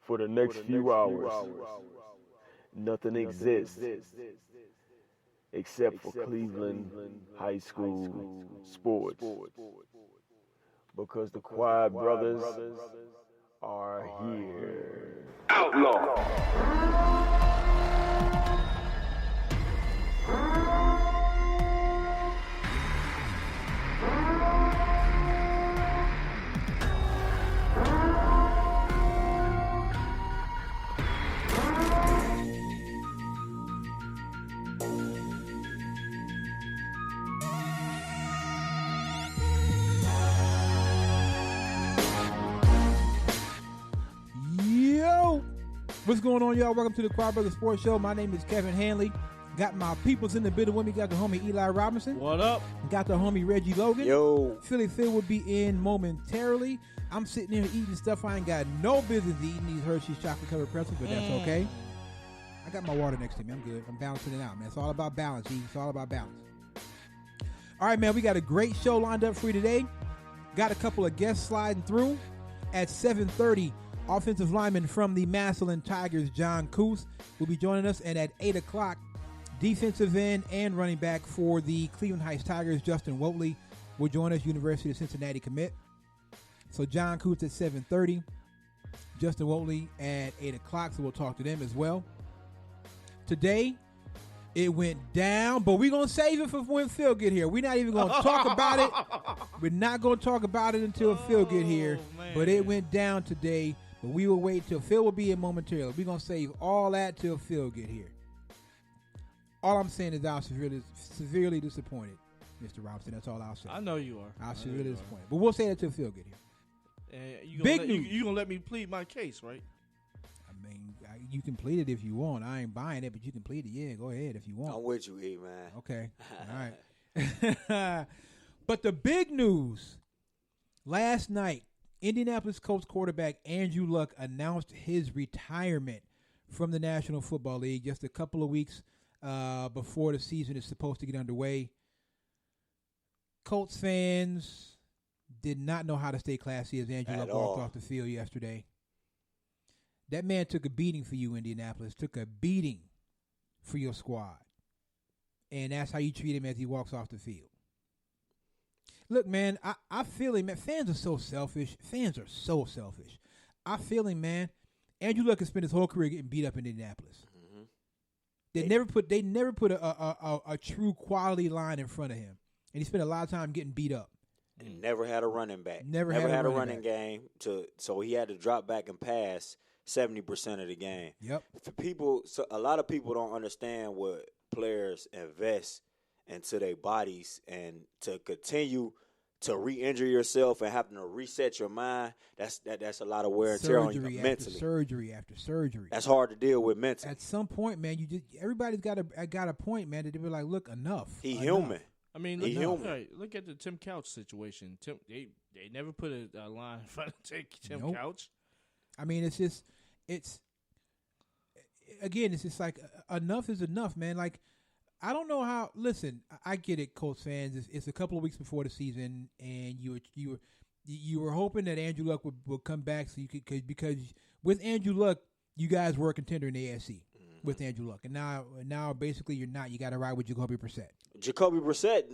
For the next few hours, nothing exists except for Cleveland high school sports. Because the Quiet Brothers are here. Outlaw! What's going on, y'all? Welcome to the Quiet Brothers Sports Show. My name is Kevin Hanley. Got my peoples in the building with me. Got the homie Eli Robinson. What up? Got the homie Reggie Logan. Yo. Philly Phil will be in momentarily. I'm sitting here eating stuff I ain't got no business eating, these Hershey's chocolate covered pretzels, but that's okay. I got my water next to me. I'm good. I'm balancing it out, man. It's all about balance, E. It's all about balance. All right, man. We got a great show lined up for you today. Got a couple of guests sliding through. At 7:30, offensive lineman from the Massilon Tigers, John Kouth, will be joining us. And at 8 o'clock, defensive end and running back for the Cleveland Heights Tigers, Justin Woodtly, will join us, University of Cincinnati commit. So John Kouth at 7:30, Justin Woodtly at 8 o'clock, so we'll talk to them as well. Today, it went down, but we're going to save it for when Phil get here. We're not even going to talk about it. We're not going to talk about it until Phil get here. Man. But it went down today. But we will wait till Phil will be in momentarily. We're going to save all that till Phil get here. All I'm saying is I'm severely disappointed, Mr. Robinson. That's all I'll say. I know you are. I'm severely disappointed. But we'll say that till Phil get here. Big news. You going to let me plead my case, right? I mean, you can plead it if you want. I ain't buying it, but you can plead it. Yeah, go ahead if you want. I'm with you, E, man. Okay. All right. But the big news, last night, Indianapolis Colts quarterback Andrew Luck announced his retirement from the National Football League just a couple of weeks before the season is supposed to get underway. Colts fans did not know how to stay classy as Andrew Luck walked off the field yesterday. That man took a beating for you, Indianapolis, took a beating for your squad. And that's how you treat him as he walks off the field. Look, man, I feel him, man. Fans are so selfish. I feel him, man. Andrew Luck has spent his whole career getting beat up in Indianapolis. Mm-hmm. They never put a true quality line in front of him. And he spent a lot of time getting beat up. And never had a running back. Never had a running game. So he had to drop back and pass 70% of the game. Yep. A lot of people don't understand what players invest into their bodies, and to continue to re-injure yourself and having to reset your mind, that's a lot of wear and tear on you mentally. Surgery after surgery. That's hard to deal with mentally. At some point, man, everybody's got a point, man, that they were like, look, enough. He human. I mean, look at the Tim Couch situation. They never put a line in front of Tim Couch. I mean, it's just like enough is enough, man. Like, I don't know how. Listen, I get it, Colts fans. It's a couple of weeks before the season, and you were hoping that Andrew Luck would come back, so you could, because with Andrew Luck, you guys were a contender in the AFC with Andrew Luck, and now basically you're not. You got to ride with Jacoby Brissett. Jacoby Brissett,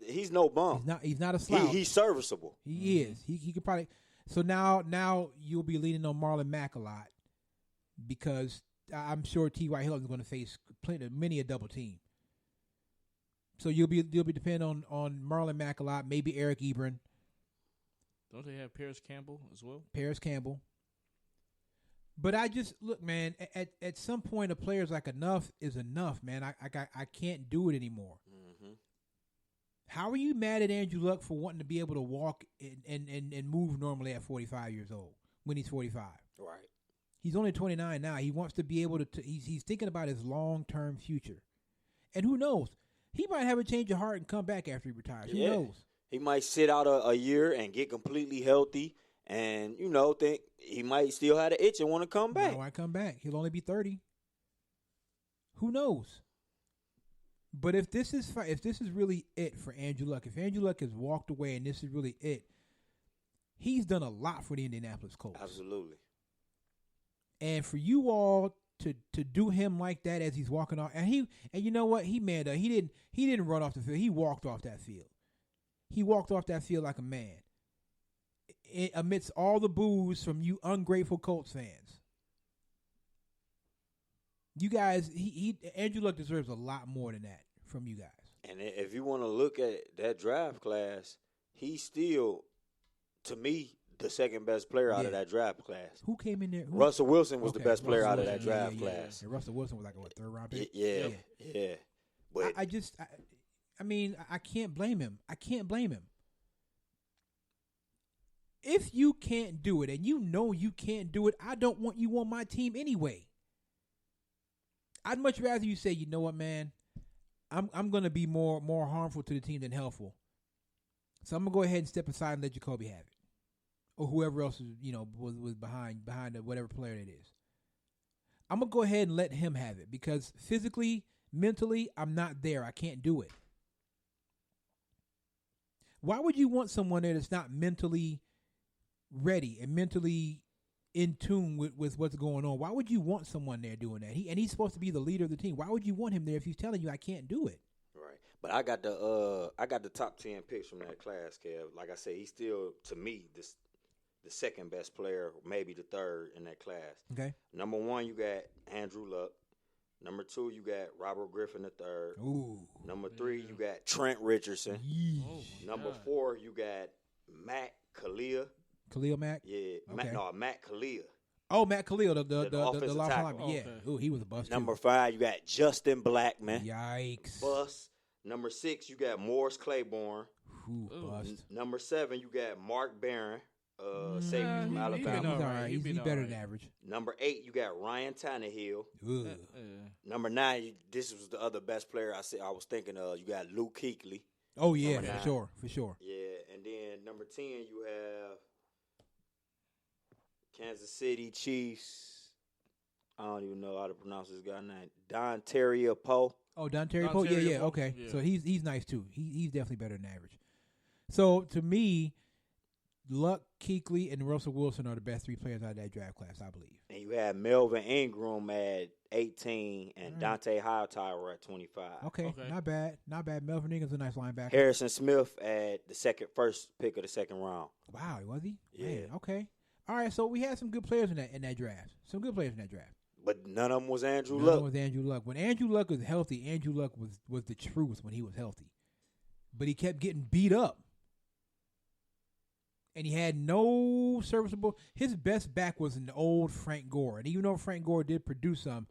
he's no bum. He's not a slouch. He's serviceable. He is. He could probably. So now you'll be leaning on Marlon Mack a lot, because I'm sure T.Y. Hilton is going to face many a double team. So you'll be depending on Marlon Mack a lot, maybe Eric Ebron. Don't they have Paris Campbell as well? Paris Campbell. But I just look, man. At some point, a player's like, enough is enough, man. I can't do it anymore. Mm-hmm. How are you mad at Andrew Luck for wanting to be able to walk and move normally at 45 years old when he's 45? Right. He's only 29 now. He wants to be able to. He's thinking about his long-term future, and who knows? He might have a change of heart and come back after he retires. Yeah. Who knows? He might sit out a year and get completely healthy, and think he might still have the itch and want to come back. Why come back? He'll only be 30. Who knows? But if this is really it for Andrew Luck, if Andrew Luck has walked away and this is really it, he's done a lot for the Indianapolis Colts. Absolutely. And for you all to do him like that as he's walking off, and you know what, he manned up. He didn't run off the field. He walked off that field. He walked off that field like a man. Amidst all the boos from you ungrateful Colts fans. You guys, Andrew Luck deserves a lot more than that from you guys. And if you want to look at that draft class, he's still, to me, the second best player out of that draft class. Who came in there? Russell Wilson was the best player out of that draft class. And Russell Wilson was like a third round pick. Yeah. But I can't blame him. I can't blame him. If you can't do it, and you know you can't do it, I don't want you on my team anyway. I'd much rather you say, you know what, man, I'm going to be more harmful to the team than helpful. So I'm going to go ahead and step aside and let Jacoby have it. Or whoever else is, was behind whatever player it is. I'm going to go ahead and let him have it because physically, mentally, I'm not there. I can't do it. Why would you want someone there that's not mentally ready and mentally in tune with what's going on? Why would you want someone there doing that? He's supposed to be the leader of the team. Why would you want him there if he's telling you I can't do it? Right. But I got the top 10 picks from that class, Kev. Like I said, he's still, to me, the second best player, maybe the third in that class. Okay. Number 1, you got Andrew Luck. Number 2, you got Robert Griffin III. Ooh. Number 3, you got Trent Richardson. Number 4, you got Matt Khalil. Khalil Mack? Yeah. Okay. Matt Khalil. Oh, Matt Khalil, the offensive lost tackle. lineman. Yeah. Ooh, he was a bust. Number 5, you got Justin Blackman. Yikes. Bust. Number 6, you got Morris Claiborne. Ooh, bust. Number 7, you got Mark Barron, safety from Alabama. He's all right. He's better than average. Number 8, you got Ryan Tannehill. Number 9, this was the other best player I was thinking of. You got Luke Kuechly. Oh, yeah, for sure. Yeah, and then number 10, you have Kansas City Chiefs. I don't even know how to pronounce this guy's name. Don Terrio Poe. Oh, Don Terry Poe? Yeah, okay. Yeah. So he's nice, too. He's definitely better than average. So, to me, Luck, Kuechly, and Russell Wilson are the best 3 players out of that draft class, I believe. And you have Melvin Ingram at 18 and Dante Hightower at 25. Okay. Not bad. Melvin Ingram's a nice linebacker. Harrison Smith at the first pick of the second round. Wow, was he? Yeah. Man, okay. All right, so we had some good players in that draft. Some good players in that draft. But none of them was Andrew Luck. None of them was Andrew Luck. When Andrew Luck was healthy, Andrew Luck was the truth when he was healthy. But he kept getting beat up. And he had no serviceable. His best back was an old Frank Gore. And even though Frank Gore did produce some,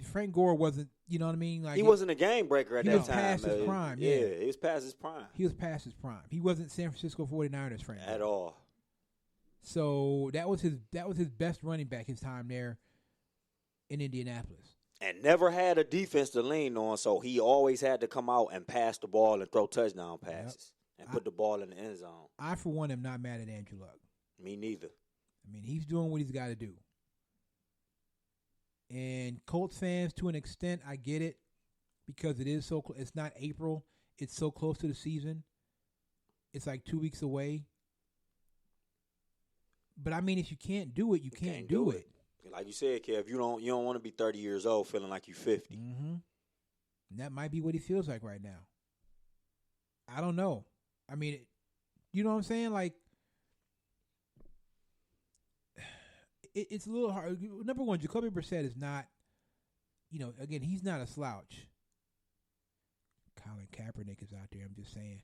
Frank Gore wasn't, you know what I mean? Like he wasn't a game breaker at that time. He was past his prime. Yeah, he was past his prime. He was past his prime. He wasn't San Francisco 49ers Frank at all. So that was his best running back his time there in Indianapolis. And never had a defense to lean on, so he always had to come out and pass the ball and throw touchdown passes. And put the ball in the end zone. I, for one, am not mad at Andrew Luck. Me neither. I mean, he's doing what he's got to do. And Colts fans, to an extent, I get it. Because it is so it's not April. It's so close to the season. It's like 2 weeks away. But, I mean, if you can't do it, you can't do it. Like you said, Kev, you don't want to be 30 years old feeling like you're 50. Mm-hmm. And that might be what he feels like right now. I don't know. I mean, you know what I'm saying? Like, it's a little hard. Number one, Jacoby Brissett is not, again, he's not a slouch. Colin Kaepernick is out there. I'm just saying.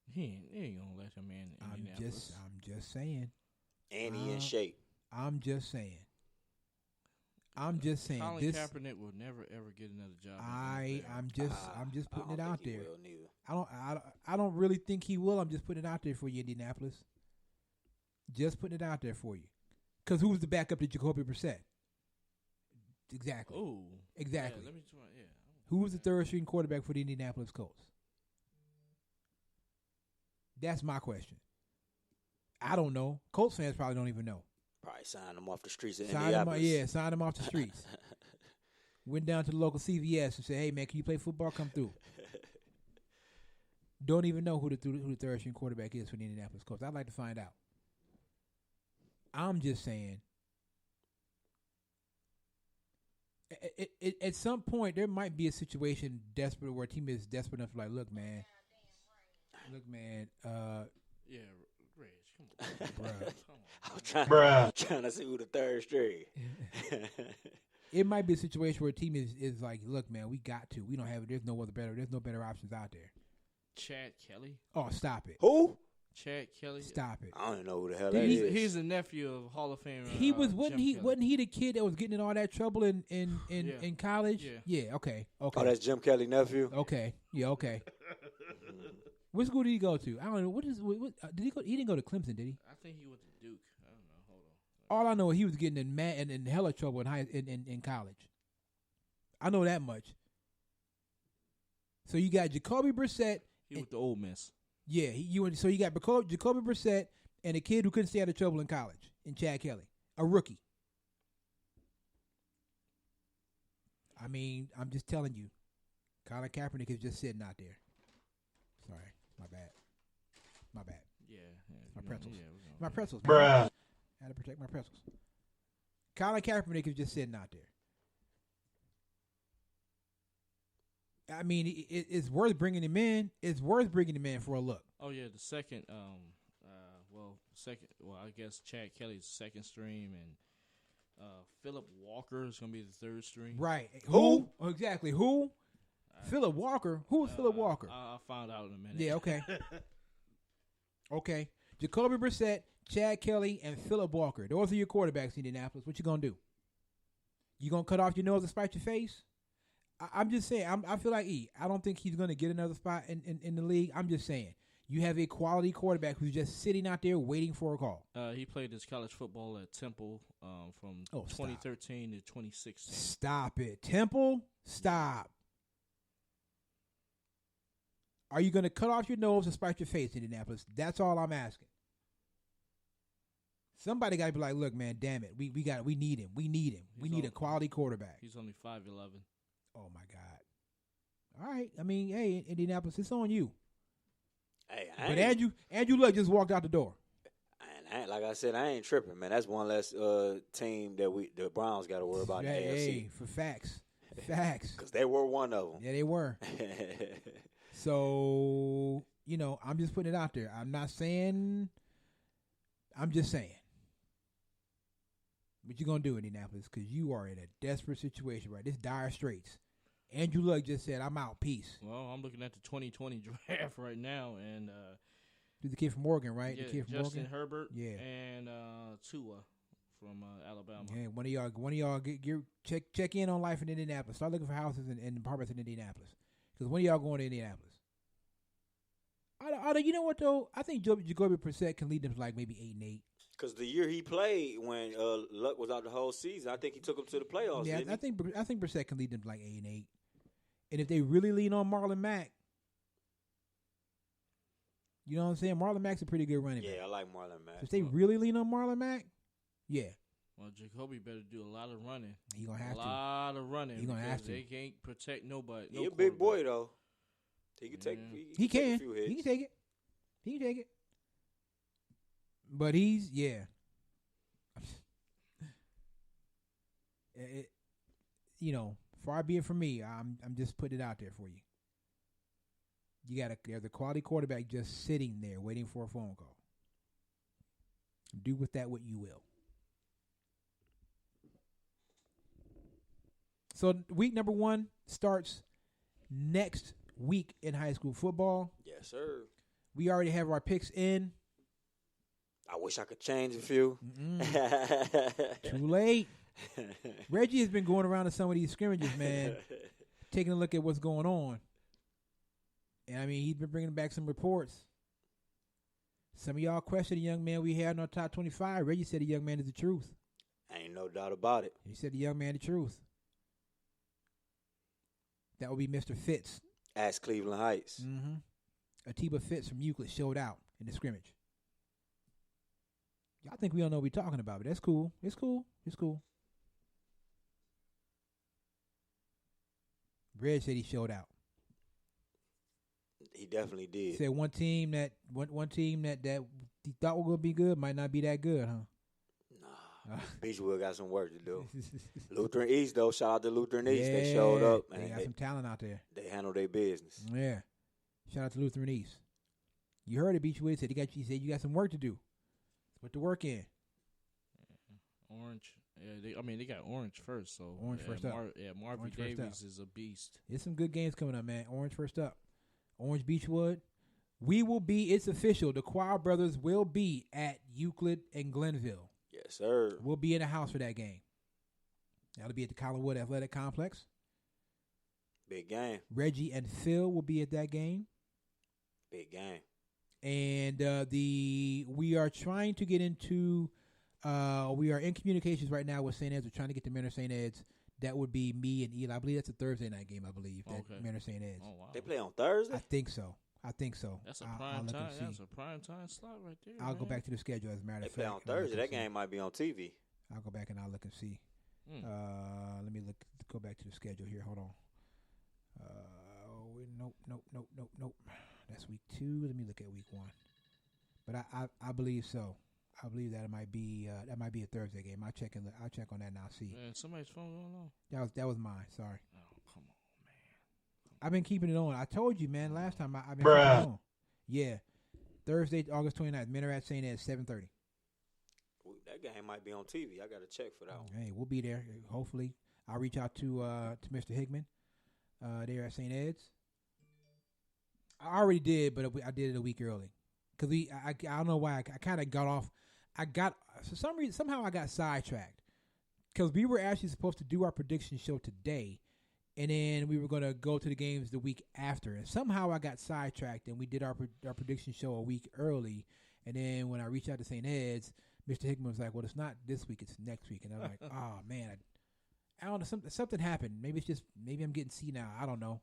He ain't gonna let him in. I'm just saying. And he in shape. I'm just saying. Colin Kaepernick will never ever get another job. I'm just putting it out there. I don't really think he will. I'm just putting it out there for you, Indianapolis. Just putting it out there for you. Because who's the backup to Jacoby Brissett? Exactly. Oh, exactly. Yeah, Who was the third string quarterback for the Indianapolis Colts? That's my question. I don't know. Colts fans probably don't even know. Probably signed him off the streets of Indianapolis. Signed him off the streets. Went down to the local CVS and said, "Hey man, can you play football? Come through." Don't even know who the third string quarterback is for the Indianapolis Colts. I'd like to find out. I'm just saying, At some point, there might be a situation desperate where a team is desperate enough to like, look, man. Yeah, Reg, come on, Bruh. come on. trying to see who the third string. It might be a situation where a team is like, look, man, we got to. We don't have it. There's no better options out there. Chad Kelly. Oh, stop it. Who? Chad Kelly. Stop it. I don't even know who the hell that is. He's the nephew of Hall of Famer. He was wasn't Jim he Kelly. the kid that was getting in all that trouble in college? Yeah. Okay. Oh, that's Jim Kelly nephew. Okay. Yeah. Okay. What school did he go to? I don't know. What did he go? He didn't go to Clemson, did he? I think he went to Duke. I don't know. Hold on. All I know is he was getting in hella trouble in college. I know that much. So you got Jacoby Brissett. He with the Ole Miss. Yeah, so you got Jacoby Brissett and a kid who couldn't stay out of trouble in college, in Chad Kelly, a rookie. I mean, I'm just telling you, Colin Kaepernick is just sitting out there. Sorry, my bad. Yeah. My pretzels. Yeah, My pretzels. Bruh. I had to protect my pretzels. Colin Kaepernick is just sitting out there. I mean, it's worth bringing him in. It's worth bringing him in for a look. Oh yeah, the second. I guess Chad Kelly's second stream, and Philip Walker is gonna be the third stream. Right? Who? Oh, exactly. Who? Philip Walker. Who is Philip Walker? I'll find out in a minute. Yeah. Okay. Okay. Jacoby Brissett, Chad Kelly, and Philip Walker. Those are your quarterbacks in Indianapolis. What you gonna do? You gonna cut off your nose to spite your face? I'm just saying. I feel like I don't think he's going to get another spot in the league. I'm just saying. You have a quality quarterback who's just sitting out there waiting for a call. He played his college football at Temple from 2013 to 2016. Stop it. Temple, stop. Are you going to cut off your nose and spite your face, Indianapolis? That's all I'm asking. Somebody got to be like, look, man, damn it. We need him. We need a quality quarterback. He's only 5'11". Oh, my God. All right. I mean, hey, Indianapolis, it's on you. Hey, But Andrew Luck just walked out the door. Like I said, I ain't tripping, man. That's one less team that the Browns got to worry about in the AFC. Hey, for facts. Because they were one of them. Yeah, they were. So, I'm just putting it out there. I'm just saying. What you going to do, Indianapolis? Because you are in a desperate situation, right? This dire straits. Andrew Luck just said, I'm out. Peace. Well, I'm looking at the 2020 draft right now, and the kid from Oregon, right? Yeah, the kid from Justin Oregon? Herbert, yeah, and Tua from Alabama. Yeah, one of y'all check in on life in Indianapolis. Start looking for houses and apartments in Indianapolis, because one of y'all going to Indianapolis. You know what though? I think Jacoby Brissett can lead them to like maybe 8-8. Because the year he played when Luck was out the whole season, I think he took them to the playoffs. Yeah, didn't he? I think Brissett can lead them to like 8-8. And if they really lean on Marlon Mack, you know what I'm saying? Marlon Mack's a pretty good running back. Yeah, I like Marlon Mack. If they really lean on Marlon Mack, yeah. Well, Jacoby better do a lot of running. He gonna have to. A lot of running. He gonna have to. They can't protect nobody. He a big boy though. He can take. He He can. Take a few hits. He can take it. He can take it. But he's far be it from me. I'm just putting it out there for you. There's a quality quarterback just sitting there waiting for a phone call. Do with that what you will. So week number 1 starts next week in high school football. Yes, sir. We already have our picks in. I wish I could change a few. Too late. Reggie has been going around to some of these scrimmages, man, taking a look at what's going on. And, I mean, he's been bringing back some reports. Some of y'all question the young man we had in our top 25. Reggie said the young man is the truth. Ain't no doubt about it. He said the young man the truth. That would be Mr. Fitz. Ask Cleveland Heights. Mm-hmm. Atiba Fitz from Euclid showed out in the scrimmage. Y'all think we don't know what we're talking about, but that's cool. It's cool. It's cool. Red said he showed out. He definitely did. Said one team that he thought was gonna be good might not be that good, huh? Nah. Beechwood got some work to do. Lutheran East, though. Shout out to Lutheran East. They showed up. They Man. got some talent out there. They handle their business. Yeah. Shout out to Lutheran East. You heard it, Beechwood. He said you got some work to do. Put the work in. Orange. Yeah, they got Orange first. So Orange first up. Marvin Orange first Davis is a beast. There's some good games coming up, man. Orange first up. Orange Beechwood. It's official. The Choir Brothers will be at Euclid and Glenville. Yes, sir. We'll be in the house for that game. That'll be at the Collinwood Athletic Complex. Big game. Reggie and Phil will be at that game. Big game. And we are trying to get into we are in communications right now with St. Ed's. We're trying to get to Manor St. Ed's. That would be me and Eli. I believe that's a Thursday night game, that Manor St. Ed's. Oh, wow. They play on Thursday? I think so. That's a prime time. That's a prime time slot right there. I'll go back to the schedule as a matter of fact. They play on Thursday. That game might be on TV. I'll go back and I'll look and see. Let me go back to the schedule here. Hold on. Nope. That's week 2. Let me look at week 1. But I believe so. I believe that might be a Thursday game. I'll check on that now. See. Man, somebody's phone going on. That was mine. Sorry. Oh, come on, man. I've been keeping it on. I told you, man. Last time I've been keeping it on. Yeah. Thursday, August 29th. Minor at St. Ed's, 7:30. That game might be on TV. I got to check for that one. Hey, we'll be there. Hopefully, I'll reach out to Mr. Hickman there at St. Ed's. I already did, but I did it a week early because I don't know why I kind of got off. For some reason somehow I got sidetracked because we were actually supposed to do our prediction show today, and then we were going to go to the games the week after, and somehow I got sidetracked and we did our prediction show a week early, and then when I reached out to St. Ed's, Mr. Hickman was like, "Well, it's not this week; it's next week," and I'm like, "Oh man, I don't know. Something happened. Maybe I'm getting senile. I don't know."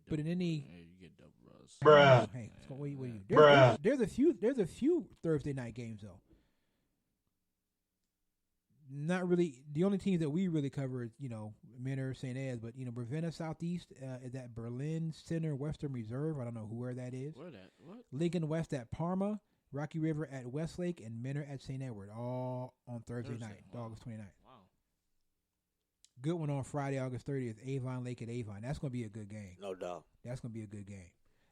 But in any, you get double rust. Hey, what you do? There's a few Thursday night games though. Not really. The only teams that we really cover is Minor, St. Ed's, but Ravenna Southeast is at Berlin Center Western Reserve. I don't know where that is. Where that? What? Lincoln West at Parma, Rocky River at Westlake, and Minor at St. Edward, all on Thursday night, August 29th. Wow. Good one on Friday, August 30th, Avon Lake at Avon. That's going to be a good game. No doubt. That's going to be a good game.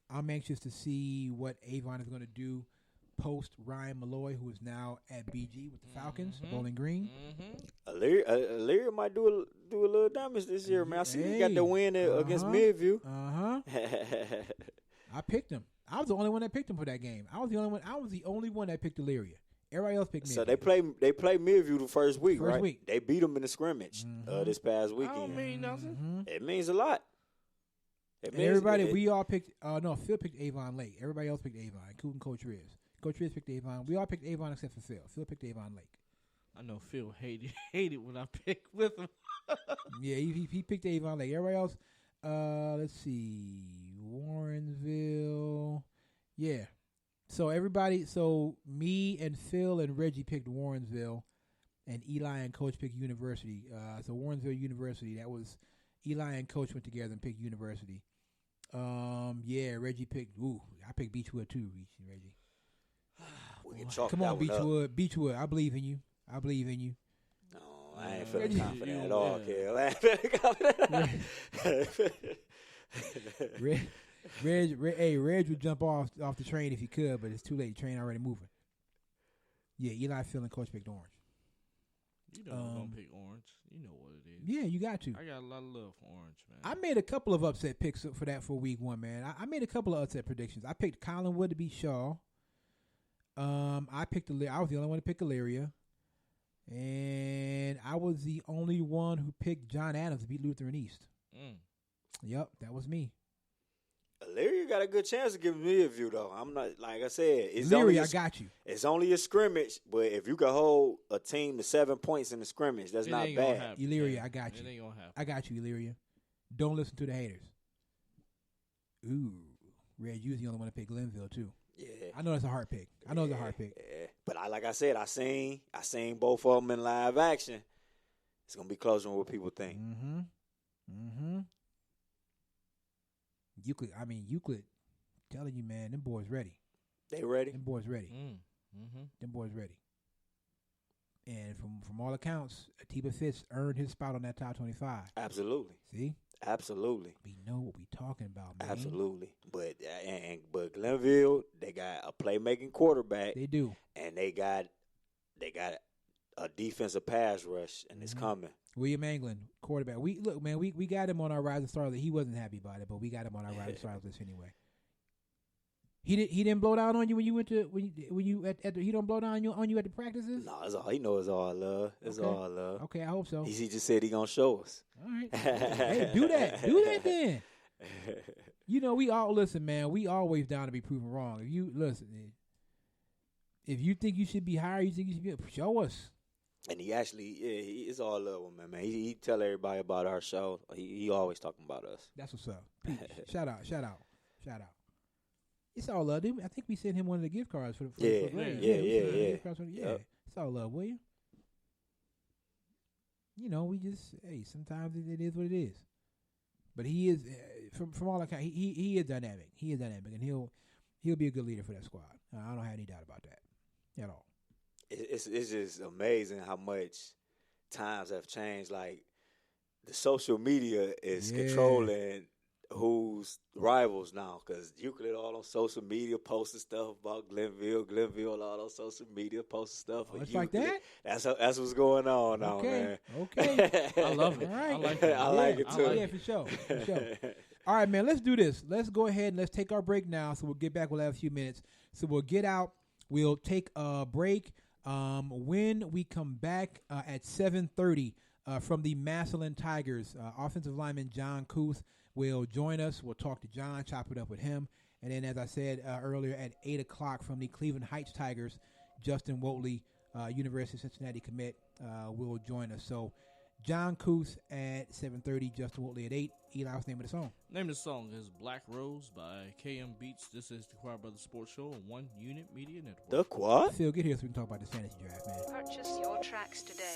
I'm anxious to see what Avon is going to do post Ryan Malloy, who is now at BG with the Falcons, Bowling Green. Elyria might do a little damage this year, man. I see he got the win against Midview. I picked him. I was the only one that picked him for that game. I was the only one that picked Elyria. Everybody else picked Midview. So they play Midview the first week, right? They beat them in the scrimmage this past weekend. I don't mean nothing. It means a lot. We all picked. No, Phil picked Avon Lake. Everybody else picked Avon. Kouth and Coach Riz. Coach Riz picked Avon. We all picked Avon except for Phil. Phil picked Avon Lake. I know Phil hated when I picked with him. Yeah, he picked Avon Lake. Everybody else, let's see, Warrensville. Yeah. So me and Phil and Reggie picked Warrensville, and Eli and Coach picked University. So Warrensville University. That was Eli and Coach went together and picked University. Yeah, Reggie picked. I picked Beechwood too, Reggie. Come on, Beechwood. Beechwood, I believe in you. No, I ain't feeling confident at all, Kel. I ain't feeling confident. Reg would jump off the train if he could, but it's too late. The train already moving. Yeah, Eli, Phil, and Coach picked Orange. You know I'm gonna pick Orange. You know what it is. Yeah, you got to. I got a lot of love for Orange, man. I made a couple of upset picks for week 1, man. I made a couple of upset predictions. I picked Collinwood to beat Shaw. I was the only one to pick Elyria. And I was the only one who picked John Adams to beat Lutheran East. Yep, that was me. Elyria got a good chance to give me a view, though. I'm not, like I said, I got you. It's only a scrimmage, but if you can hold a team to 7 points in the scrimmage, that's not bad. Elyria, I got you. It ain't gonna happen. I got you, Elyria. Don't listen to the haters. Ooh, Red, you was the only one to pick Glenville too. Yeah, I know it's a hard pick. It's a hard pick. Yeah. But like I said, I seen both of them in live action. It's gonna be closer than what people think. Euclid, telling you, man, them boys ready. They ready? Them boys ready. Mm-hmm. Them boys ready. And from all accounts, Atiba Fitz earned his spot on that top 25. Absolutely. See? Absolutely. We know what we talking about, man. Absolutely. But Glenville, they got a playmaking quarterback. They do. And they got a defensive pass rush, and it's coming. William Anglin, quarterback. We got him on our rising star list. He wasn't happy about it, but we got him on our rising star list anyway. He didn't blow down on you when you went to he don't blow down on you at the practices? No, it's all he knows is all love. It's all love. Okay, I hope so. He just said he gonna show us. All right. Hey, do that then. You know, we all listen, man. We always down to be proven wrong. If you listen, if you think you should be higher, you think you should be, show us. And he actually, it's all love with him, man. He tell everybody about our show. He always talking about us. That's what's up. Peach. Shout out. It's all love, dude. I think we sent him one of the gift cards for yeah. Yeah. It's all love, will you? You know, we just sometimes it is what it is. But he is from all accounts, he is dynamic. He is dynamic, and he'll be a good leader for that squad. I don't have any doubt about that at all. It's just amazing how much times have changed. Like the social media is controlling who's rivals now, because Euclid all on social media posting stuff about Glenville all on social media posting stuff. Oh, it's like that? That's what's going on now, man. Okay. I love it. All right. I like it. I like it too. Yeah, for sure. All right, man, let's do this. Let's go ahead and let's take our break now. So we'll get back. We'll have a few minutes. So we'll get out. We'll take a break. When we come back at 7:30 from the Massilon Tigers, offensive lineman John Kouth will join us. We'll talk to John, chop it up with him. And then, as I said earlier, at 8 o'clock from the Cleveland Heights Tigers, Justin Woodtly, University of Cincinnati commit, will join us. So John Kouth at 7:30, Justin Woodtly at 8. Eli, what's the name of the song? Name of the song is Black Rose by KM Beats. This is the Choir Brothers Sports Show on One Unit Media Network. The Quad? Phil, get here so we can talk about the fantasy draft, man. Purchase your tracks today.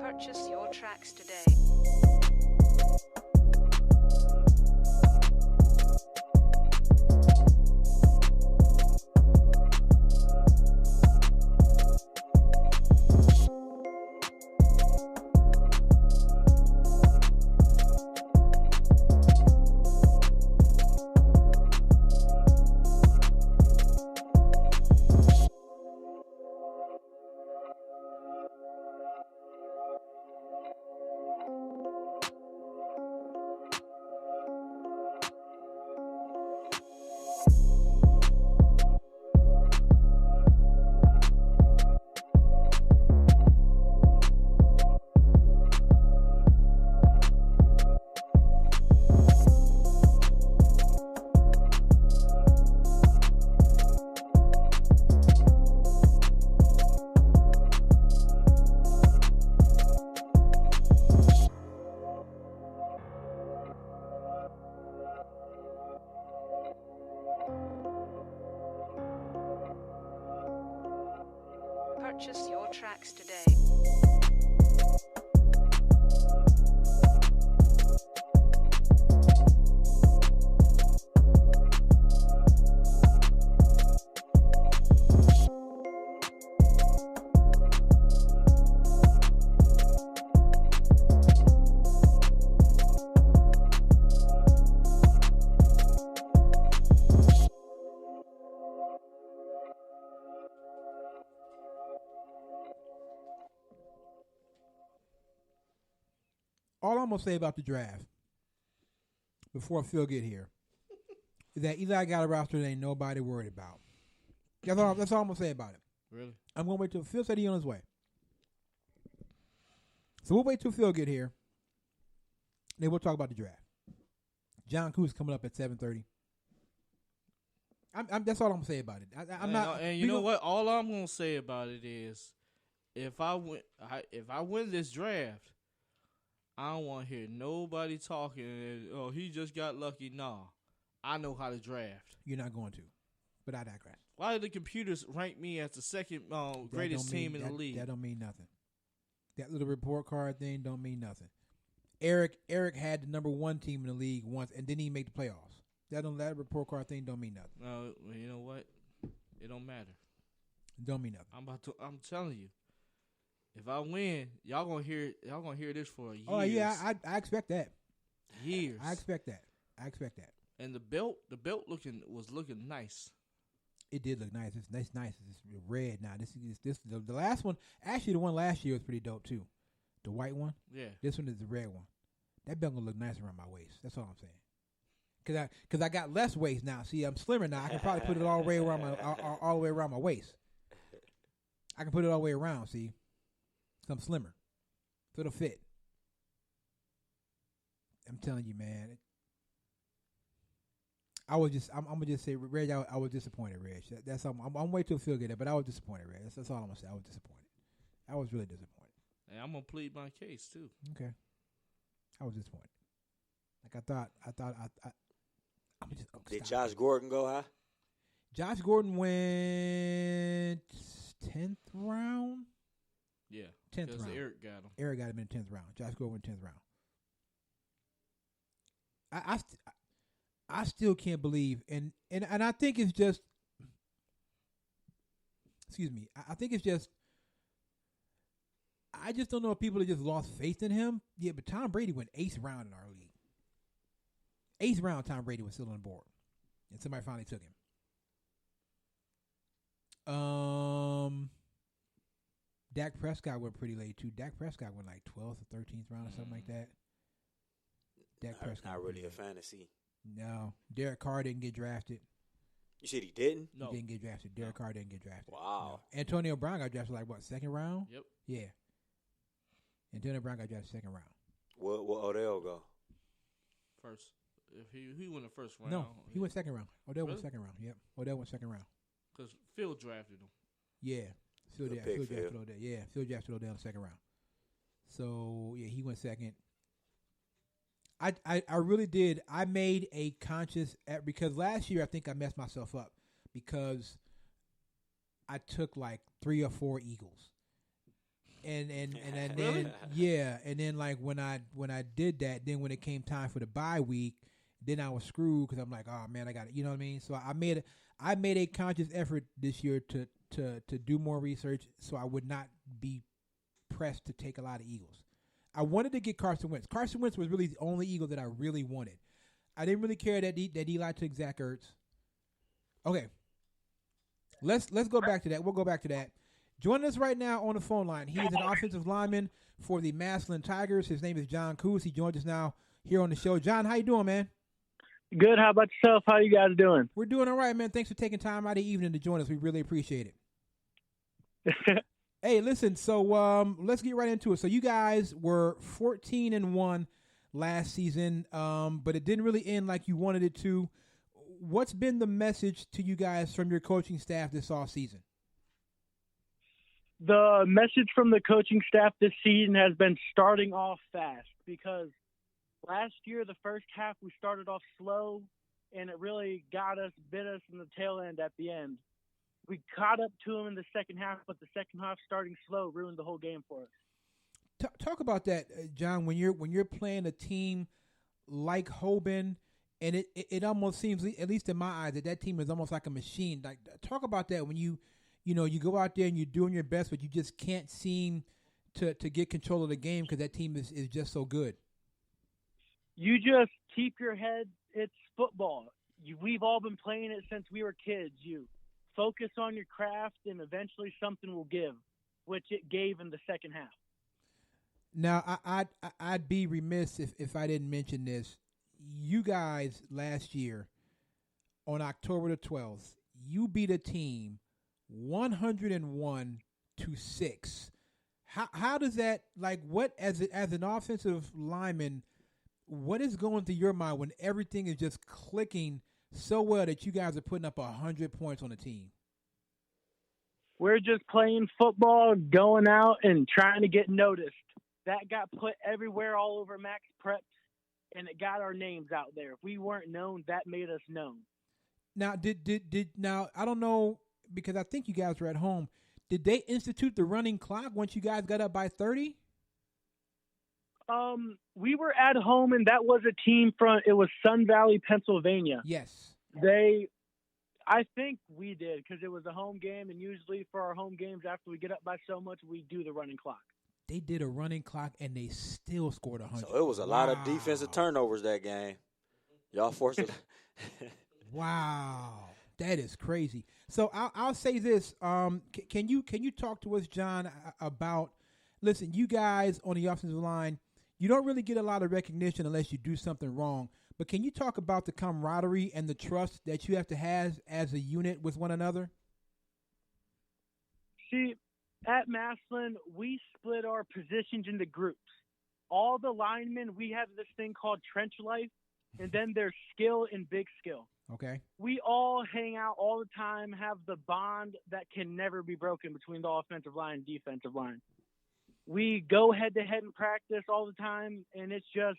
Purchase your tracks today. Purchase your tracks today. all I'm gonna say about the draft before Phil get here is that Eli got a roster that ain't nobody worried about. That's all I'm gonna say about it. Really? I'm gonna wait till Phil said he on his way. So we'll wait till Phil get here. Then we'll talk about the draft. John Kouth coming up at 7:30. That's all I'm gonna say about it. I'm not. And you know what? All I'm gonna say about it is, if I win this draft, I don't want to hear nobody talking. Oh, he just got lucky. Nah, I know how to draft. You're not going to, but I digress. Why did the computers rank me as the second greatest team in the league? That don't mean nothing. That little report card thing don't mean nothing. Eric had the number 1 team in the league once, and didn't even make the playoffs. That report card thing don't mean nothing. No, you know what? It don't matter. It don't mean nothing. I'm telling you, if I win, y'all gonna hear this for years. Oh yeah, I expect that. Years. I expect that. And the belt was looking nice. It did look nice. It's nice. It's red now. This the last one. Actually, the one last year was pretty dope too. The white one. Yeah. This one is the red one. That belt gonna look nice around my waist. That's all I'm saying. Cause I got less waist now. See, I'm slimmer now. I can probably put it all the way around all the way around my waist. I can put it all the way around. See, so I'm slimmer, so it'll fit. I'm telling you, man. I'm gonna just say, Reg. I was disappointed, Reg. That's I'm way too feel good, but I was disappointed, Reg. That's all I'm gonna say. I was disappointed. I was really disappointed. And I'm gonna plead my case too. Okay. I was disappointed. Like I thought. Did Josh Gordon go high? Josh Gordon went 10th round. Yeah, 10th round. Eric got him. Eric got him in the 10th round. Josh Gordon went 10th round. I still can't believe, and I think it's just. Excuse me. I think it's just. I just don't know if people have just lost faith in him. Yeah, but Tom Brady went 8th round in our league. 8th round, Tom Brady was still on the board, and somebody finally took him. Dak Prescott went pretty late too. Dak Prescott went like 12th or 13th round or something like that. Dak Prescott. Not really a fantasy. No, Derek Carr didn't get drafted. You said he didn't? No. He didn't get drafted. Derek Carr didn't get drafted. Wow. No. Antonio Brown got drafted like what, 2nd round? Yep. Yeah. Antonio Brown got drafted 2nd round. What Odell go? First. If he went the first round. No, he went 2nd round. Odell Really? went 2nd round. Yep. Odell went 2nd round. Because Phil drafted him. Yeah. Phil Good drafted pick, Phil. Odell. Yeah, Phil drafted Odell in the 2nd round. So, yeah, he went 2nd. I really did. I made a conscious because last year I think I messed myself up because I took like 3 or 4 Eagles. And then Really? yeah, and then like when I did that, then when it came time for the bye week, then I was screwed because I'm like, oh man, I got it. You know what I mean? So I made a conscious effort this year to do more research so I would not be pressed to take a lot of Eagles. I wanted to get Carson Wentz. Carson Wentz was really the only Eagle that I really wanted. I didn't really care that Eli took Zach Ertz. Okay, let's go back to that. We'll go back to that. Joining us right now on the phone line, he is an offensive lineman for the Massilon Tigers. His name is John Kouth. He joins us now here on the show. John, how you doing, man? Good. How about yourself? How you guys doing? We're doing all right, man. Thanks for taking time out of the evening to join us. We really appreciate it. Hey, listen, so let's get right into it. So you guys were 14-1 last season, but it didn't really end like you wanted it to. What's been the message to you guys from your coaching staff this offseason? The message from the coaching staff this season has been starting off fast because last year, the first half, we started off slow, and it really bit us in the tail end at the end. We caught up to them in the second half, but the second half starting slow ruined the whole game for us. Talk about that, John. When you're playing a team like Hoban, and it almost seems, at least in my eyes, that team is almost like a machine. Like, talk about that when you go out there and you're doing your best, but you just can't seem to get control of the game because that team is just so good. You just keep your head. It's football. We've all been playing it since we were kids. You focus on your craft, and eventually something will give, which it gave in the second half. Now, I'd be remiss if I didn't mention this. You guys last year on October the 12th, you beat a team 101-6. How does that, like, what as an offensive lineman, what is going through your mind when everything is just clicking so well that you guys are putting up 100 points on the team? We're just playing football, going out and trying to get noticed. That got put everywhere all over Max Preps, and it got our names out there. If we weren't known, that made us known. Now, now I don't know, because I think you guys were at home. Did they institute the running clock once you guys got up by 30? We were at home, and that was a team it was Sun Valley, Pennsylvania. Yes. I think we did, because it was a home game, and usually for our home games, after we get up by so much, we do the running clock. They did a running clock, and they still scored 100. So it was a lot of defensive turnovers that game. Y'all forced it. Wow, that is crazy. So I'll say this: can you talk to us, John, about? Listen, you guys on the offensive line, you don't really get a lot of recognition unless you do something wrong. But can you talk about the camaraderie and the trust that you have to have as a unit with one another? See, at Massilon, we split our positions into groups. All the linemen, we have this thing called trench life, and then there's skill and big skill. Okay. We all hang out all the time, have the bond that can never be broken between the offensive line and defensive line. We go head-to-head in practice all the time, and it's just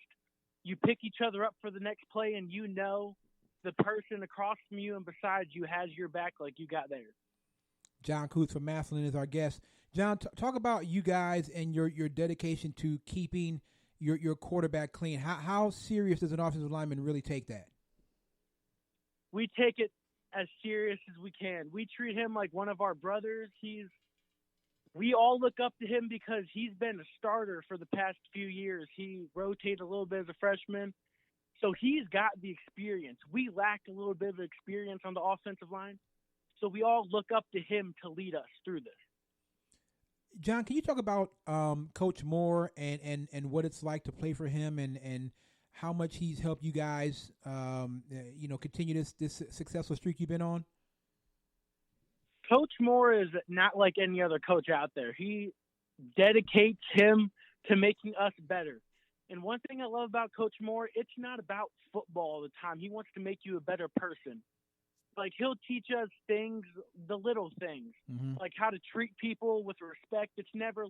you pick each other up for the next play, and you know the person across from you and beside you has your back like you got theirs. John Kouth from Massilon is our guest. John, talk about you guys and your dedication to keeping your quarterback clean. How serious does an offensive lineman really take that? We take it as serious as we can. We treat him like one of our brothers. We all look up to him because he's been a starter for the past few years. He rotated a little bit as a freshman, so he's got the experience. We lack a little bit of experience on the offensive line, so we all look up to him to lead us through this. John, can you talk about Coach Moore and what it's like to play for him and how much he's helped you guys, continue this successful streak you've been on? Coach Moore is not like any other coach out there. He dedicates him to making us better. And one thing I love about Coach Moore, it's not about football all the time. He wants to make you a better person. Like, he'll teach us things, the little things, like how to treat people with respect. It's never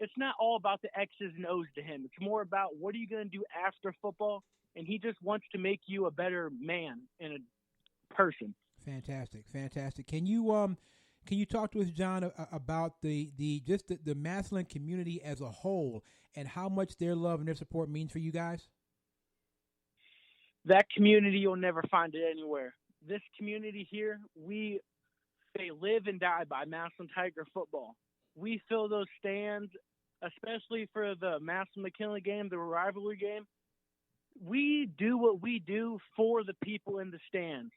it's not all about the X's and O's to him. It's more about what are you going to do after football, and he just wants to make you a better man and a person. Fantastic. Can you talk to us, John, about the Massilon community as a whole and how much their love and their support means for you guys? That community, you'll never find it anywhere. This community here, they live and die by Massilon Tiger football. We fill those stands, especially for the Massilon-McKinley game, the rivalry game. We do what we do for the people in the stands.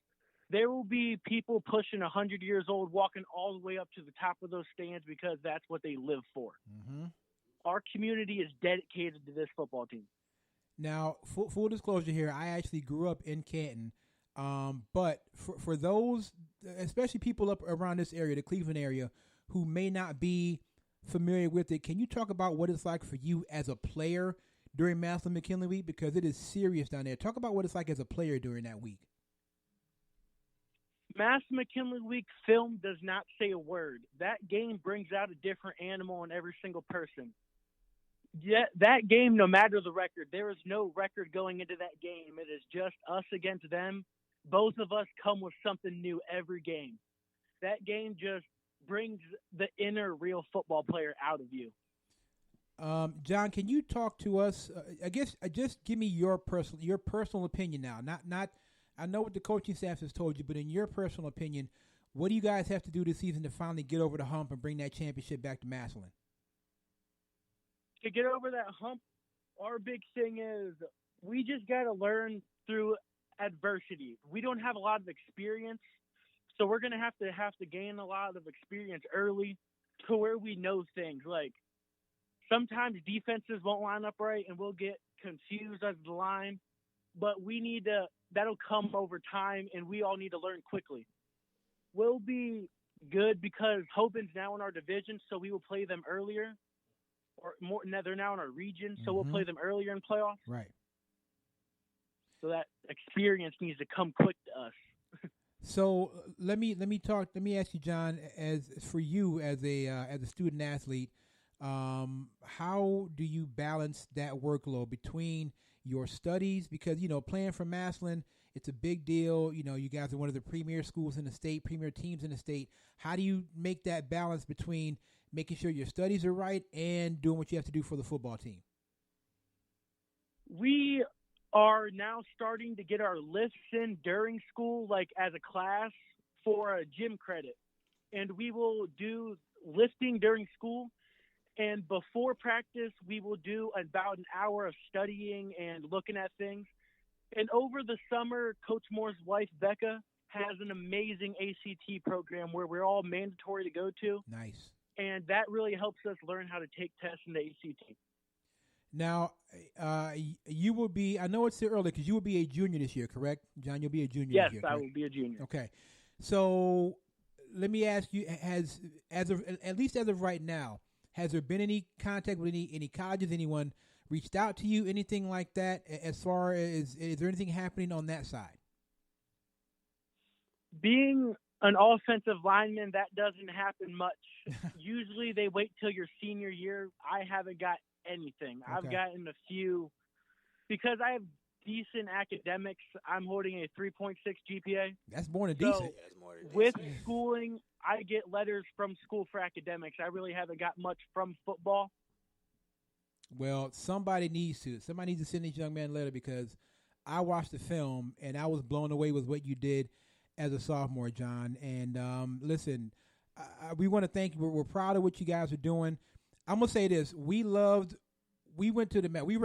There will be people pushing 100 years old walking all the way up to the top of those stands because that's what they live for. Our community is dedicated to this football team. Now, full disclosure here, I actually grew up in Canton. But for those, especially people up around this area, the Cleveland area, who may not be familiar with it, can you talk about what it's like for you as a player during Massilon-McKinley week? Because it is serious down there. Talk about what it's like as a player during that week. Massilon-McKinley week film does not say a word. That game brings out a different animal in every single person. Yeah, that game, no matter the record, there is no record going into that game. It is just us against them. Both of us come with something new every game. That game just brings the inner real football player out of you. John, can you talk to us? I guess just give me your personal opinion now. Not. I know what the coaching staff has told you, but in your personal opinion, what do you guys have to do this season to finally get over the hump and bring that championship back to Massilon? To get over that hump, our big thing is we just got to learn through adversity. We don't have a lot of experience, so we're going to have to gain a lot of experience early to where we know things. Like, sometimes defenses won't line up right, and we'll get confused as the line. But that'll come over time, and we all need to learn quickly. We'll be good because Hoban's now in our division, so we will play them earlier. Or more, they're now in our region, so we'll play them earlier in playoffs. Right. So that experience needs to come quick to us. So let me ask you, John, as for you as a student athlete, how do you balance that workload between your studies? Because playing for Massilon, it's a big deal. You guys are one of the premier schools in the state, premier teams in the state. How do you make that balance between making sure your studies are right and doing what you have to do for the football team? We are now starting to get our lifts in during school, like as a class for a gym credit. And we will do lifting during school. And before practice, we will do about an hour of studying and looking at things. And over the summer, Coach Moore's wife, Becca, has an amazing ACT program where we're all mandatory to go to. Nice. And that really helps us learn how to take tests in the ACT. Now, you will be, I know it's still early because you will be a junior this year, correct? John, you'll be a junior yes, this year, I correct? will be a junior. Okay. So let me ask you, at least as of right now, has there been any contact with any colleges, anyone reached out to you, anything like that, as far as, is there anything happening on that side? Being an offensive lineman, that doesn't happen much. Usually they wait till your senior year. I haven't got anything. Okay. I've gotten a few because I have decent academics. I'm holding a 3.6 GPA. That's more than So, decent. with schooling, I get letters from school for academics. I really haven't got much from football. Well, somebody needs to send this young man a letter because I watched the film and I was blown away with what you did as a sophomore, John. And listen, we want to thank you. We're proud of what you guys are doing. I'm going to say this. We were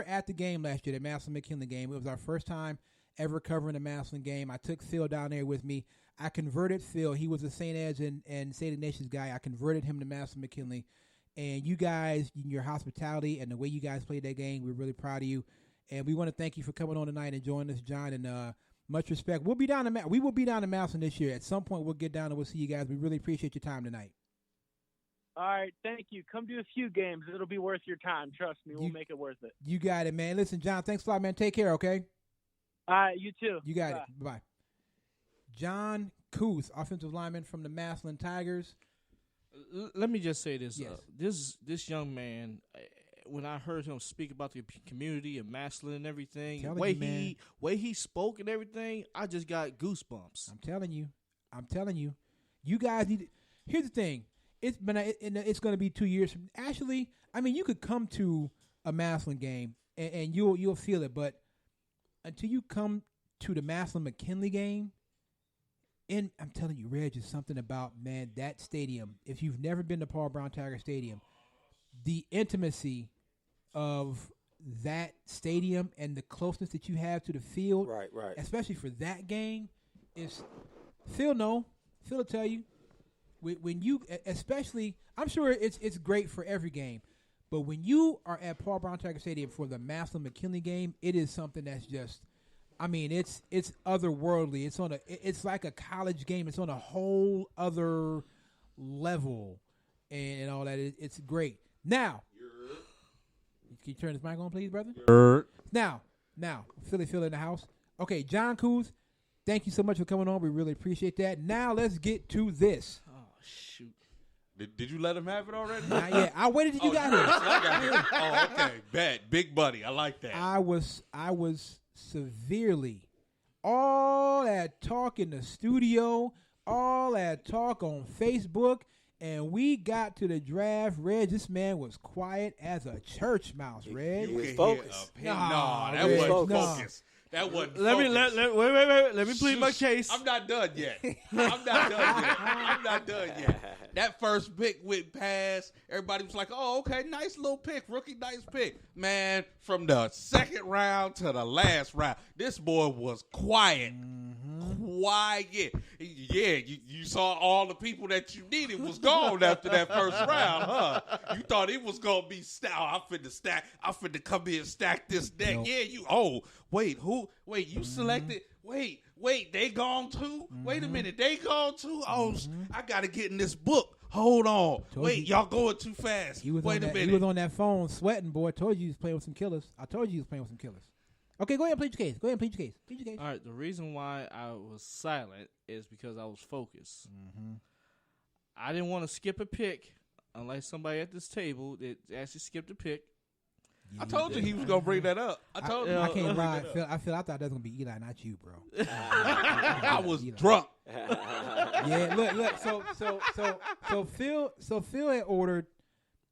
at the game last year, the Massilon-McKinley game. It was our first time ever covering a Massilon game. I took Phil down there with me. I converted Phil. He was a St. Ed's and St. Ignatius guy. I converted him to Massilon-McKinley. And you guys, your hospitality and the way you guys played that game, we're really proud of you. And we want to thank you for coming on tonight and joining us, John. And much respect. We will be down to Massilon this year. At some point, we'll get down and we'll see you guys. We really appreciate your time tonight. All right, thank you. Come do a few games. It'll be worth your time. Trust me, we'll make it worth it. You got it, man. Listen, John, thanks a lot, man. Take care, okay? All right, you too. You got Bye. it. Bye-bye. John Kouth, offensive lineman from the Massilon Tigers. Let me just say this. Yes. This young man, when I heard him speak about the community and Massilon and everything, Telling the way he spoke and everything, I just got goosebumps. I'm telling you. You guys need. Here's the thing. It's going to be 2 years from. Actually, I mean, you could come to a Massilon game and you'll feel it, but until you come to the Massilon-McKinley game, and I'm telling you, Reg, is something about, man, that stadium. If you've never been to Paul Brown Tiger Stadium, the intimacy of that stadium and the closeness that you have to the field, right, especially for that game, is Phil will tell you. When you, especially, I'm sure it's great for every game, but when you are at Paul Brown Tiger Stadium for the Massilon-McKinley game, it is something that's just, I mean, it's otherworldly. It's like a college game. It's on a whole other level, and all that. It's great. Now, can you turn this mic on, please, brother? Now, Philly in the house. Okay, John Kouth, thank you so much for coming on. We really appreciate that. Now let's get to this. Shoot. Did you let him have it already? Not yet. I waited till you got here. I got here. Oh, okay. Bet. Big buddy. I like that. I was severely, all that talk in the studio, all that talk on Facebook, and we got to the draft. Reg, this man was quiet as a church mouse, Reg. He was focused. No, that Reg, wasn't no. focused. That wasn't Let me focused. wait. Let me plead my case. I'm not done yet. That first pick went past. Everybody was like, "Oh, okay, nice little pick, rookie, nice pick." Man, from the second round to the last round, this boy was quiet. why. Yeah, you saw all the people that you needed was gone after that first round, huh? You thought it was gonna be I'm finna come in and stack this deck. Nope. Yeah, wait, you selected. Wait, they gone too? Wait a minute, they gone too? Oh, I gotta get in this book. Hold on. Y'all going too fast. Wait a minute. He was on that phone sweating, boy. I told you he was playing with some killers. Okay, go ahead and plead your case. All right, the reason why I was silent is because I was focused. I didn't want to skip a pick unlike somebody at this table that actually skipped a pick. I told you he was gonna bring that up. I told you. I can't lie. I thought that was gonna be Eli, not you, bro. I was drunk. Yeah, look. So Phil had ordered.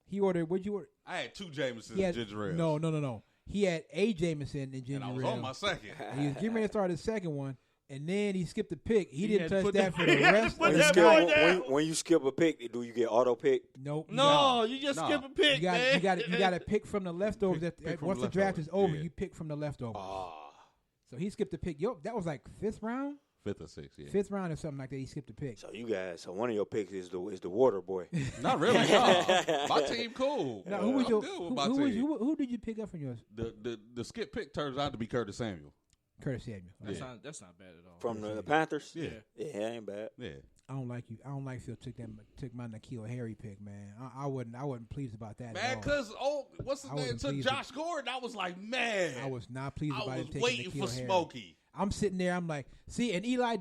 He ordered. What'd you order? I had 2 Jamesons and ginger ale. No. He had a Jameson and ginger ale. And I was on my second. And he was getting ready to start his second one, and then he skipped the pick. He didn't had touch put that that- for the he had rest put of that the boy night. down. When you skip a pick, do you get auto pick? Nope. No, you just No. skip a pick, man. You got to pick from the leftovers. Pick from Once the the draft is leftovers, over, yeah. you pick from the leftovers. So he skipped the pick. That was like 5th round? 5th or 6th, yeah. 5th round or something like that. He skipped the pick. So one of your picks is the water boy. Not really. No. My team cool. Now, who was I'm your good with who, my who, was, team. who did you pick up from yours? The skip pick turns out to be Curtis Samuel. Curtis Samuel. Yeah. That's not bad at all. From the Panthers? Yeah. Yeah, ain't bad. Yeah. I don't like you. I don't like Phil took my N'Keal Harry pick, man. I wasn't pleased about that. Man, at all. because what's his I name? wasn't Took pleased Josh Gordon. I was like, man. I was not pleased I about was him taking waiting N'Keal for Harry. Smokey. I'm sitting there. I'm like, see, and Eli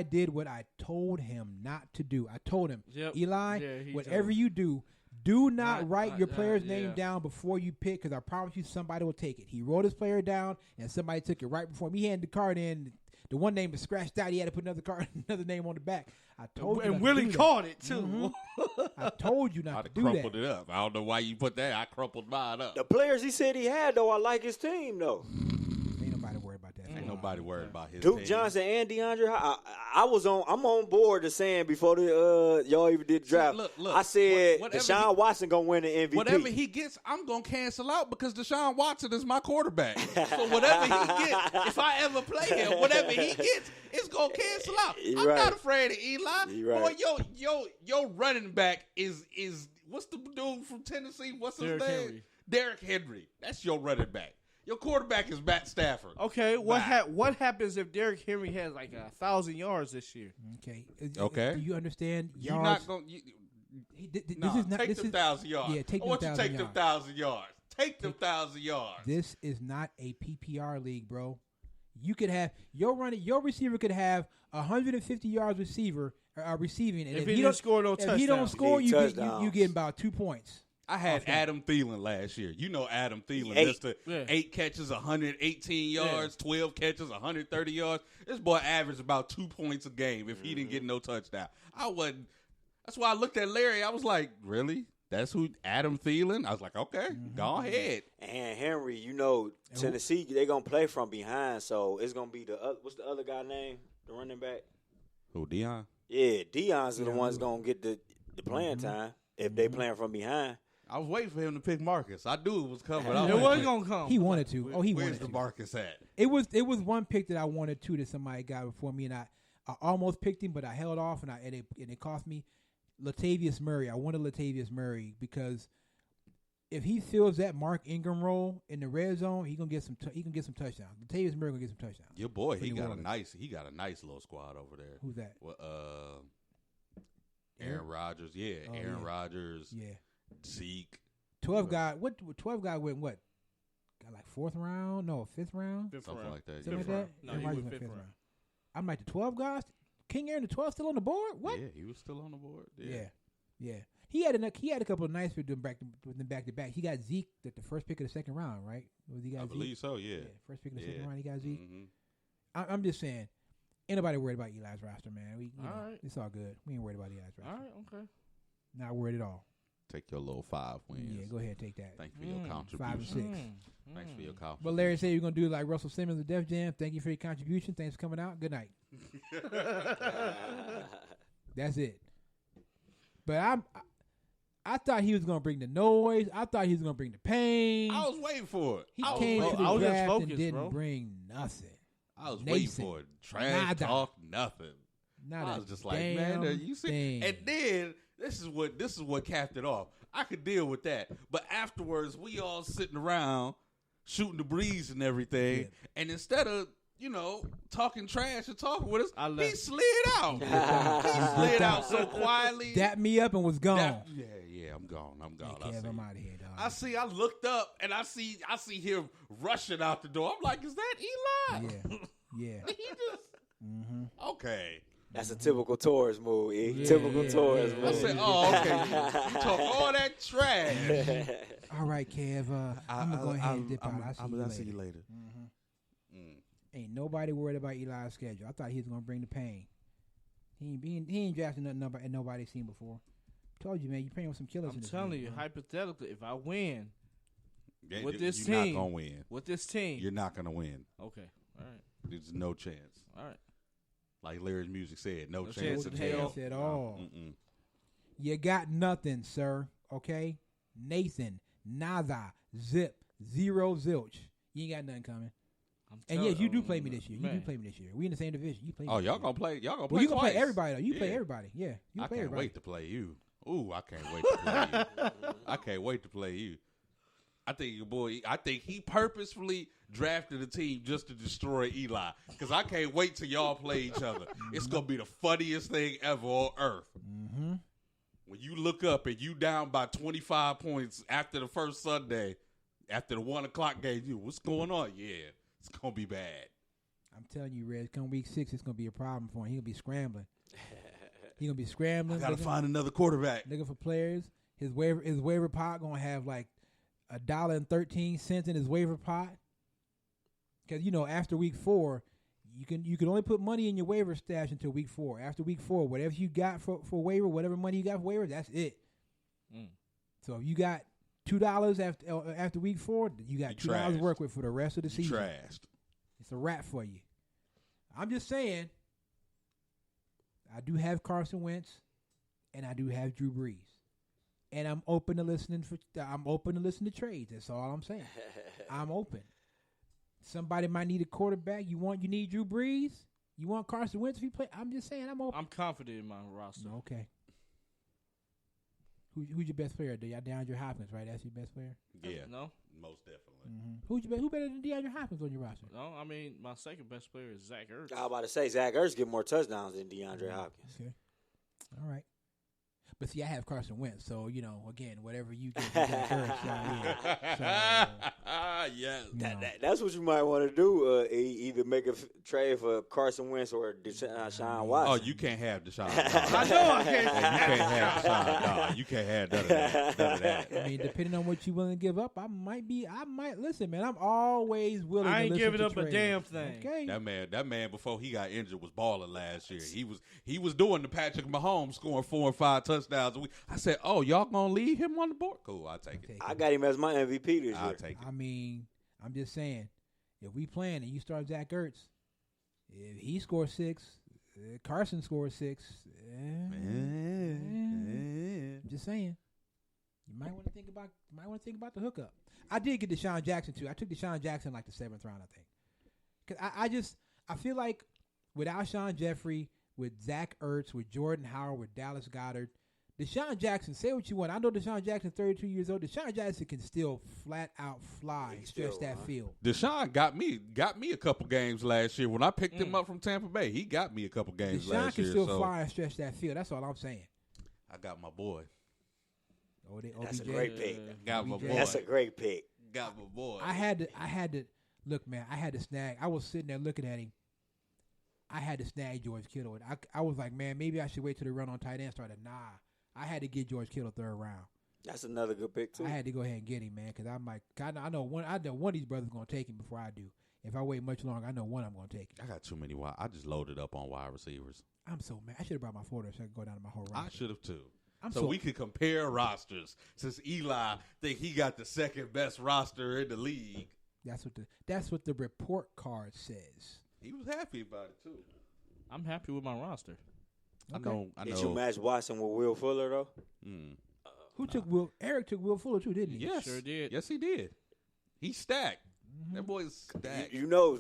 did what I told him not to do. I told him, Yep. Eli, Yeah, he whatever told you do not write your not- player's yeah. name down before you pick, because I promise you somebody will take it. He wrote his player down, and somebody took it right before him. He handed the card in. The one name was scratched out. He had to put another name on the back. I told you. And not to Willie do that. caught it too. Mhm. I told you not I'd to have do crumpled that. it up. I don't know why you put that. I crumpled mine up. The players he said he had, though, I like his team, though. Ain't nobody worried about that. Ain't nobody worried about his Duke team. Johnson and DeAndre. I'm on board to saying before the y'all even did the draft. look, I said whatever Deshaun Watson gonna win the MVP. Whatever he gets, I'm going to cancel out because Deshaun Watson is my quarterback. So whatever he gets, if I ever play him, whatever he gets, it's going to cancel out. You're I'm right. not afraid of Eli. You're right. Boy, your running back is what's the dude from Tennessee? What's his Derrick name? Henry. Derrick Henry. That's your running back. Your quarterback is Matt Stafford. Okay, Bye. what happens if Derrick Henry has like 1,000 yards this year? Okay. Okay. Do you understand? You're yards? not going to... This No, is not. take This them is 1,000 yards. Yeah, take I want them you to 1,000 take them yards. 1,000 yards. Take them 1,000 yards. This is not a PPR league, bro. You could have your receiver could have 150 yards receiving, and If he didn't score no if he don't touchdowns. score, He you need you get about 2 points. I had off that. Adam Thielen last year. You know Adam Thielen. Eight. Missed Yeah. 8 catches, 118 yards, 12 catches, 130 yards. This boy averaged about 2 points a game if he didn't get no touchdown. I wasn't. That's why I looked at Larry. I was like, really? That's who Adam Thielen? I was like, okay, go ahead. And Henry, Tennessee, they gonna play from behind, so it's gonna be what's the other guy name? The running back. Who, Deion? Yeah, Deion's the Deion ones Lewis. gonna get the playing time if they playing from behind. I was waiting for him to pick Marcus. I knew it was coming. It wasn't gonna come. He wanted to. Oh, he Where's wanted the to. Marcus at? It was one pick that I wanted to that somebody got before me, and I almost picked him, but I held off, and it cost me. Latavius Murray. I wanted Latavius Murray because if he fills that Mark Ingram role in the red zone, he can get some touchdowns. Latavius Murray gonna get some touchdowns. Your boy, he New got Orleans. a nice little squad over there. Who's that? Well, Aaron Rodgers, yeah, Oh, Aaron yeah. Rodgers, Yeah, Zeke. 12 guy. What 12 guy went what? Got like 4th round? No, 5th round. Fifth Something round. like that. Something like Fifth that. round. No, Aaron he Rodgers went went fifth 5th round. I'm like the 12 guys. King Aaron, the 12 still on the board? What? Yeah, he was still on the board. Yeah. He had a couple of nice with them back to back. He got Zeke at the first pick of the second round, right? Was he got I Zeke? believe so. Yeah. First pick of the second Yeah. round, he got Zeke. Mhm. I'm just saying, ain't nobody worried about Eli's roster, man. All right. It's all good. We ain't worried about Eli's roster. All right, okay. Not worried at all. Take your little 5 wins. Yeah, go ahead, take that. Thank you for your 5 and contribution. 6. Thanks for your contribution. But Larry said you're gonna do like Russell Simmons with Def Jam. Thank you for your contribution. Thanks for coming out. Good night. That's it. But I thought he was gonna bring the noise. I thought he was gonna bring the pain. I was waiting for it. He I was came waiting to the I was just draft and focused, didn't bro. bring nothing. I was waiting for it. Trash Nada. talk, nothing. Not I a was just like, man, damn you see. thing. And then this is what capped it off. I could deal with that, but afterwards we all sitting around shooting the breeze and everything, and instead of talking trash and talking with us, he slid out. He slid out so quietly. Dapped me up and was gone. Yeah, I'm gone. Hey, Kev, I'm out of here, dog. I looked up and I see him rushing out the door. I'm like, is that Eli? Yeah. He just okay. That's a typical Taurus move, E. Yeah, Typical yeah, Taurus yeah. move. I said, oh, okay. You talk all that trash. All right, Kev. I'm gonna go ahead and dip out. I'll see you later. Ain't nobody worried about Eli's schedule. I thought he was gonna bring the pain. He ain't drafting nothing nobody's seen before. Told you, man. You playing with some killers. I'm in this telling league, you, bro. hypothetically, if I win with You're this team, not gonna win. with this team, You're not gonna win. okay, all right, There's no chance. all right. Like Larry's music said, no No chance chance in in hell. hell. at all. Mm-mm. You got nothing, sir. Okay, Nathan, nada, zip, zero, zilch. You ain't got nothing coming. And yes, you do play me this year. You do play me this year. We in the same division. You play me. Oh, this y'all year. gonna play? Y'all gonna Well, play? you gonna play twice. everybody though. You play Yeah. everybody. Yeah, you I play can't everybody. wait to play you. Ooh, I can't wait to play you. I can't wait to play you. I think your boy. I think he purposefully drafted a team just to destroy Eli. Because I can't wait till y'all play each other. It's gonna be the funniest thing ever on earth. Mm-hmm. When you look up and you down by 25 points after the first Sunday, after the 1 o'clock game, what's going on? Yeah, it's gonna be bad. I'm telling you, Reg, come week 6, it's gonna be a problem for him. He gonna be scrambling. He gonna be scrambling. I gotta looking- find another quarterback. looking for players. His waiver pot gonna have like $1.13 in his waiver pot. Because after week 4, you can only put money in your waiver stash until week 4. After week 4, whatever you got for waiver, whatever money you got for waiver, that's it. So if you got $2 after week 4, you got $2 to work with for the rest of the season. Trashed. It's a wrap for you. I'm just saying, I do have Carson Wentz, and I do have Drew Brees, and I'm open to listening to trades. That's all I'm saying. I'm open. Somebody might need a quarterback. You need Drew Brees. You want Carson Wentz if he play. I'm just saying, I'm open. I'm confident in my roster. Okay. Who's your best player? DeAndre Hopkins, right? That's your best player. Yeah. No. Most definitely. Mm-hmm. Who better than DeAndre Hopkins on your roster? No, I mean my second best player is Zach Ertz. I was about to say Zach Ertz get more touchdowns than DeAndre Hopkins. Okay. All right. But see, I have Carson Wentz, so again, whatever you get, from Zach Ertz, Yes. That's what you might want to do. Either make a trade for Carson Wentz or Deshaun Watson. Oh, you can't have Deshaun. I know I can't. You can't have Deshaun. No, you can't have none of that. None of that. I mean, depending on what you're willing to give up, I might listen, man. I'm always willing. I to ain't listen giving to up a trades. damn thing. Okay. That man before he got injured was balling last year. He was doing the Patrick Mahomes scoring 4 and 5 touchdowns a week. I said, "Oh, y'all gonna leave him on the board? Cool, I'll take it. I got him as my MVP this year. I'll take it. I mean, I'm just saying, if we playing and you start Zach Ertz, if he scores 6, Carson scores 6. I'm just saying, you might want to think about the hookup. I did get Deshaun Jackson too. I took Deshaun Jackson like the 7th round, I think. Cause I feel like with Alshon Jeffrey, with Zach Ertz, with Jordan Howard, with Dallas Goedert, Deshaun Jackson, say what you want. I know Deshaun Jackson, 32 years old. Deshaun Jackson can still flat out fly and stretch that field. Deshaun got me a couple games last year when I picked him up from Tampa Bay. He got me a couple games Deshaun last year. can still fly and stretch that field. That's all I'm saying. I got my boy. That's a OBJ. great pick. Got my boy. That's a great pick. Got my boy. I had to look, man. I had to snag. I was sitting there looking at him. I had to snag George Kittle. And I was like, man, maybe I should wait till the run on tight end started. Nah, I had to get George Kittle 3rd round. That's another good pick too. I had to go ahead and get him, man, because I'm like, I know one of these brothers gonna take him before I do. If I wait much longer, I know one I'm gonna take him. I got too many wide. I just loaded up on wide receivers. I'm so mad. I should have brought my folder so I could go down to my whole roster. I should have too. I'm so we could compare rosters. Since Eli think he got the 2nd best roster in the league. That's what the report card says. He was happy about it too. I'm happy with my roster. Okay. I know. Did you match Watson with Will Fuller though? Who took Will? Eric took Will Fuller too, didn't he? Yes, Sure did. Yes, he did. He stacked. That boy's stacked. You know,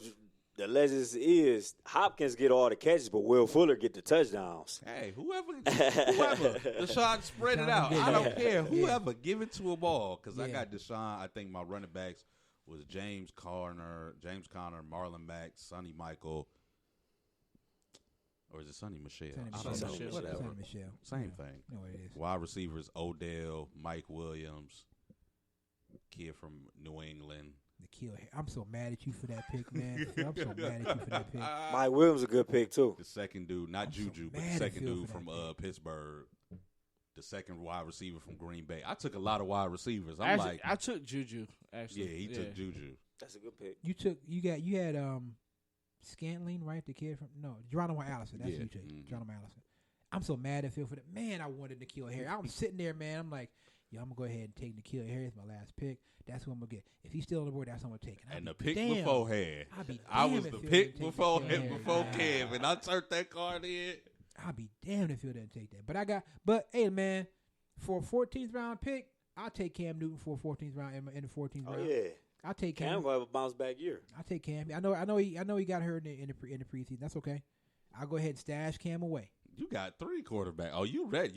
the legend is Hopkins get all the catches, but Will Fuller get the touchdowns. Hey, whoever, Deshaun spread it out. I don't care. Whoever, give it to them all. Because I got Deshaun. I think my running backs was James Conner, Marlon Mack, Sonny Michael, or is it Sonny Michelle? I don't know. Michelle. Whatever. Sonny Michelle. Same thing. No, it is. Wide receivers: Odell, Mike Williams, kid from New England. Nikhil, I'm so mad at you for that pick, man. I'm so mad at you for that pick. Mike Williams a good pick too. The second dude, not I'm so Juju, but the mad at second Phil dude for from that pick. Pittsburgh. The second wide receiver from Green Bay. I took a lot of wide receivers. I took Juju. Actually, yeah, he took Juju. That's a good pick. You had Scantling, right? The kid from Geronimo Allison. That's Yeah. you took. Geronimo Allison. I'm so mad at Phil for that. Man, I wanted Nikhil Harry. I'm sitting there, man. I'm like, I'm gonna go ahead and take Nikhil Harry as my last pick. That's who I'm gonna get. If he's still on the board, that's who I'm gonna take. And the pick beforehand, I was the pick before Kev, and I turned that card in. I'll be damned if Phil doesn't take that. But hey, man, for a 14th round pick, I'll take Cam Newton for a 14th round in the 14th round. Oh yeah, I'll take Cam. Cam will have a bounce back year. I'll take Cam. I know he got hurt in the preseason. That's okay. I'll go ahead and stash Cam away. You got 3 quarterbacks. Oh, you ready?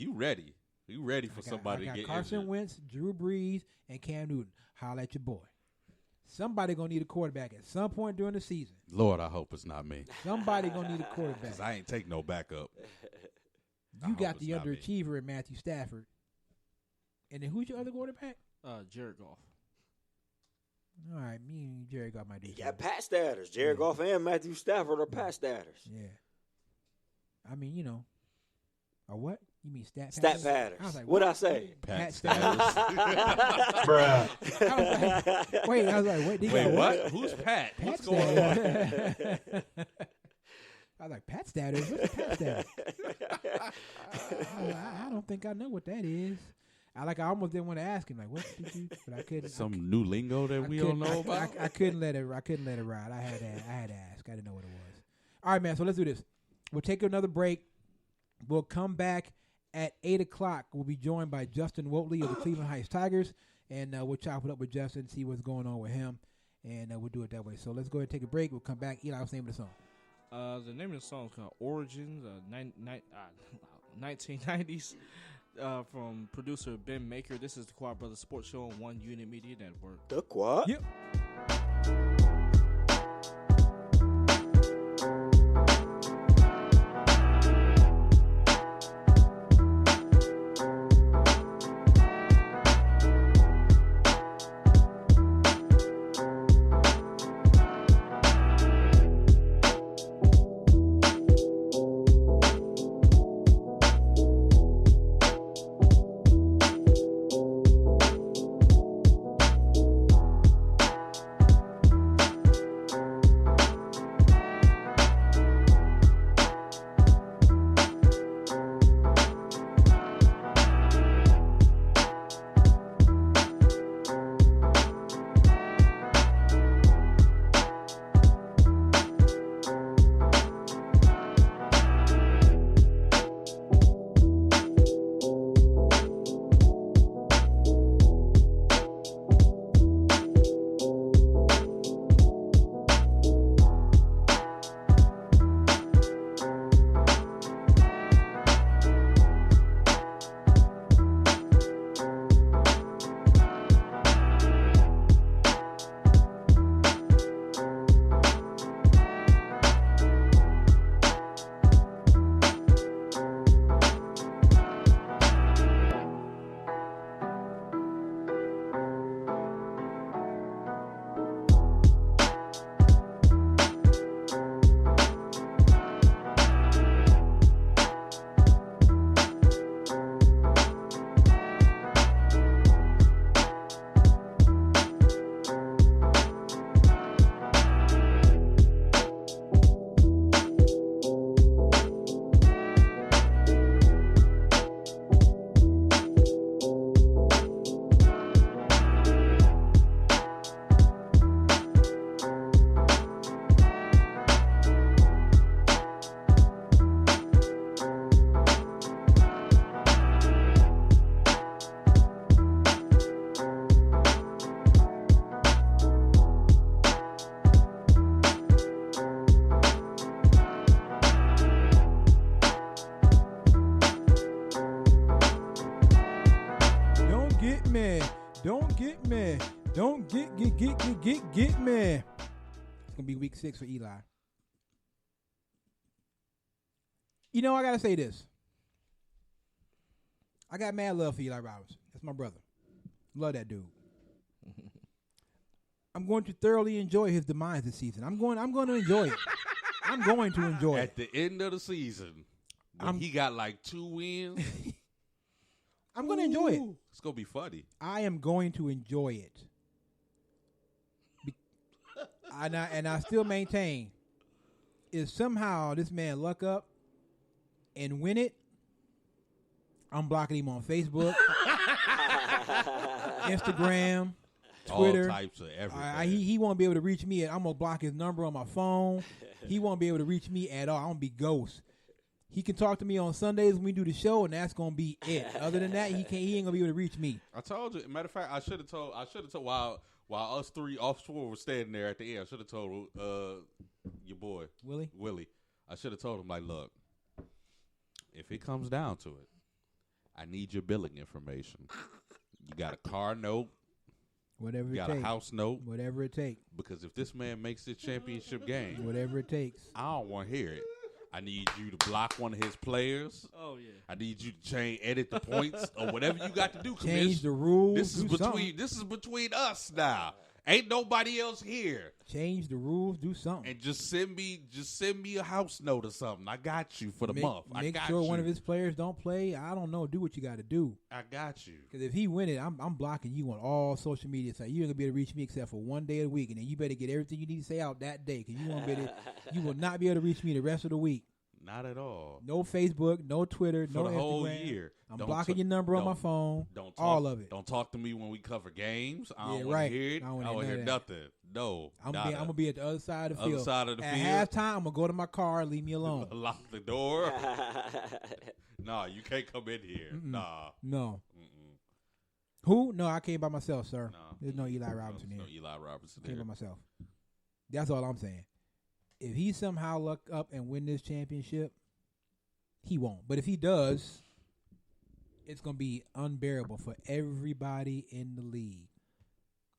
You ready for somebody to get Carson injured. Wentz, Drew Brees, and Cam Newton. Holla at your boy. Somebody gonna need a quarterback at some point during the season. Lord, I hope it's not me. Somebody gonna need a quarterback. 'Cause I ain't take no backup. You got the underachiever in Matthew Stafford. And then who's your other quarterback? Jared Goff. All right, me and Jared Goff might do. You got pass statters. Jared Goff and Matthew Stafford are pass statters. Yeah. I mean, or what? You mean stat patters? I was like, What'd I say? Pat statters. Bruh. I was like, wait, Wait, what? Who's Pat? What's going on? I was like, Pat statters? What's Pat statters? I don't think I know what that is. I almost didn't want to ask him, like, what did you? But I couldn't. Some new lingo that we don't know about. I couldn't let it. I couldn't let it ride. I had to ask. I didn't know what it was. All right, man. So let's do this. We'll take another break. We'll come back at 8:00. We'll be joined by Justin Woodtly of the Cleveland Heights Tigers, and we'll chop it up with Justin, see what's going on with him, and we'll do it that way. So let's go ahead and take a break. We'll come back. Eli, what's the name of the song? The name of the song is called Origins, 1990s, from producer Ben Maker. This is the Quad Brothers Sports Show on One Unit Media Network. The Quad? Yep. get me. Don't get me. Don't get me. It's going to be week 6 for Eli. You know, I got to say this. I got mad love for Eli Robinson. That's my brother. Love that dude. I'm going to thoroughly enjoy his demise this season. I'm going to enjoy it. I'm going to enjoy it. At the end of the season, when he got like 2 wins. I'm going to enjoy it. It's going to be funny. I am going to enjoy it. And I still maintain, if somehow this man luck up and win it, I'm blocking him on Facebook, Instagram, Twitter. All types of everything. He won't be able to reach me. I'm going to block his number on my phone. He won't be able to reach me at all. I'm going to be ghost. He can talk to me on Sundays when we do the show, and that's going to be it. Other than that, he ain't going to be able to reach me. I told you. Matter of fact, I should have told while us 3 offshore were standing there at the end, I should have told your boy Willie. I should have told him, like, look, if it comes down to it, I need your billing information. You got a car note. Whatever it takes. takes. You got a house note. Whatever it takes. Because if this man makes this championship game, whatever it takes. I don't want to hear it. I need you to block one of his players. Oh yeah. I need you to edit the points or whatever you got to do. Change the rules. This is between us now. Ain't nobody else here. Change the rules. Do something. And just send me a house note or something. I got you for the month. Make sure one of his players don't play. I don't know. Do what you got to do. I got you. Because if he win it, I'm blocking you on all social media. So you're gonna be able to reach me except for one day a week, and then you better get everything you need to say out that day. Because you will not be able to reach me the rest of the week. Not at all. No Facebook, no Twitter, for no the Instagram. whole year. I'm blocking your number on my phone. Don't talk, all of it. Don't talk to me when we cover games. I don't want to hear it. I don't want to hear nothing. No. I'm gonna be at the other side of the field. At halftime, I'm gonna go to my car and leave me alone. Lock the door. Nah, you can't come in here. Nah. No. Who? No, I came by myself, sir. No. There's no Eli Robinson here. No Eli Robinson I came by myself. That's all I'm saying. If he somehow luck up and win this championship, he won't. But if he does, it's going to be unbearable for everybody in the league.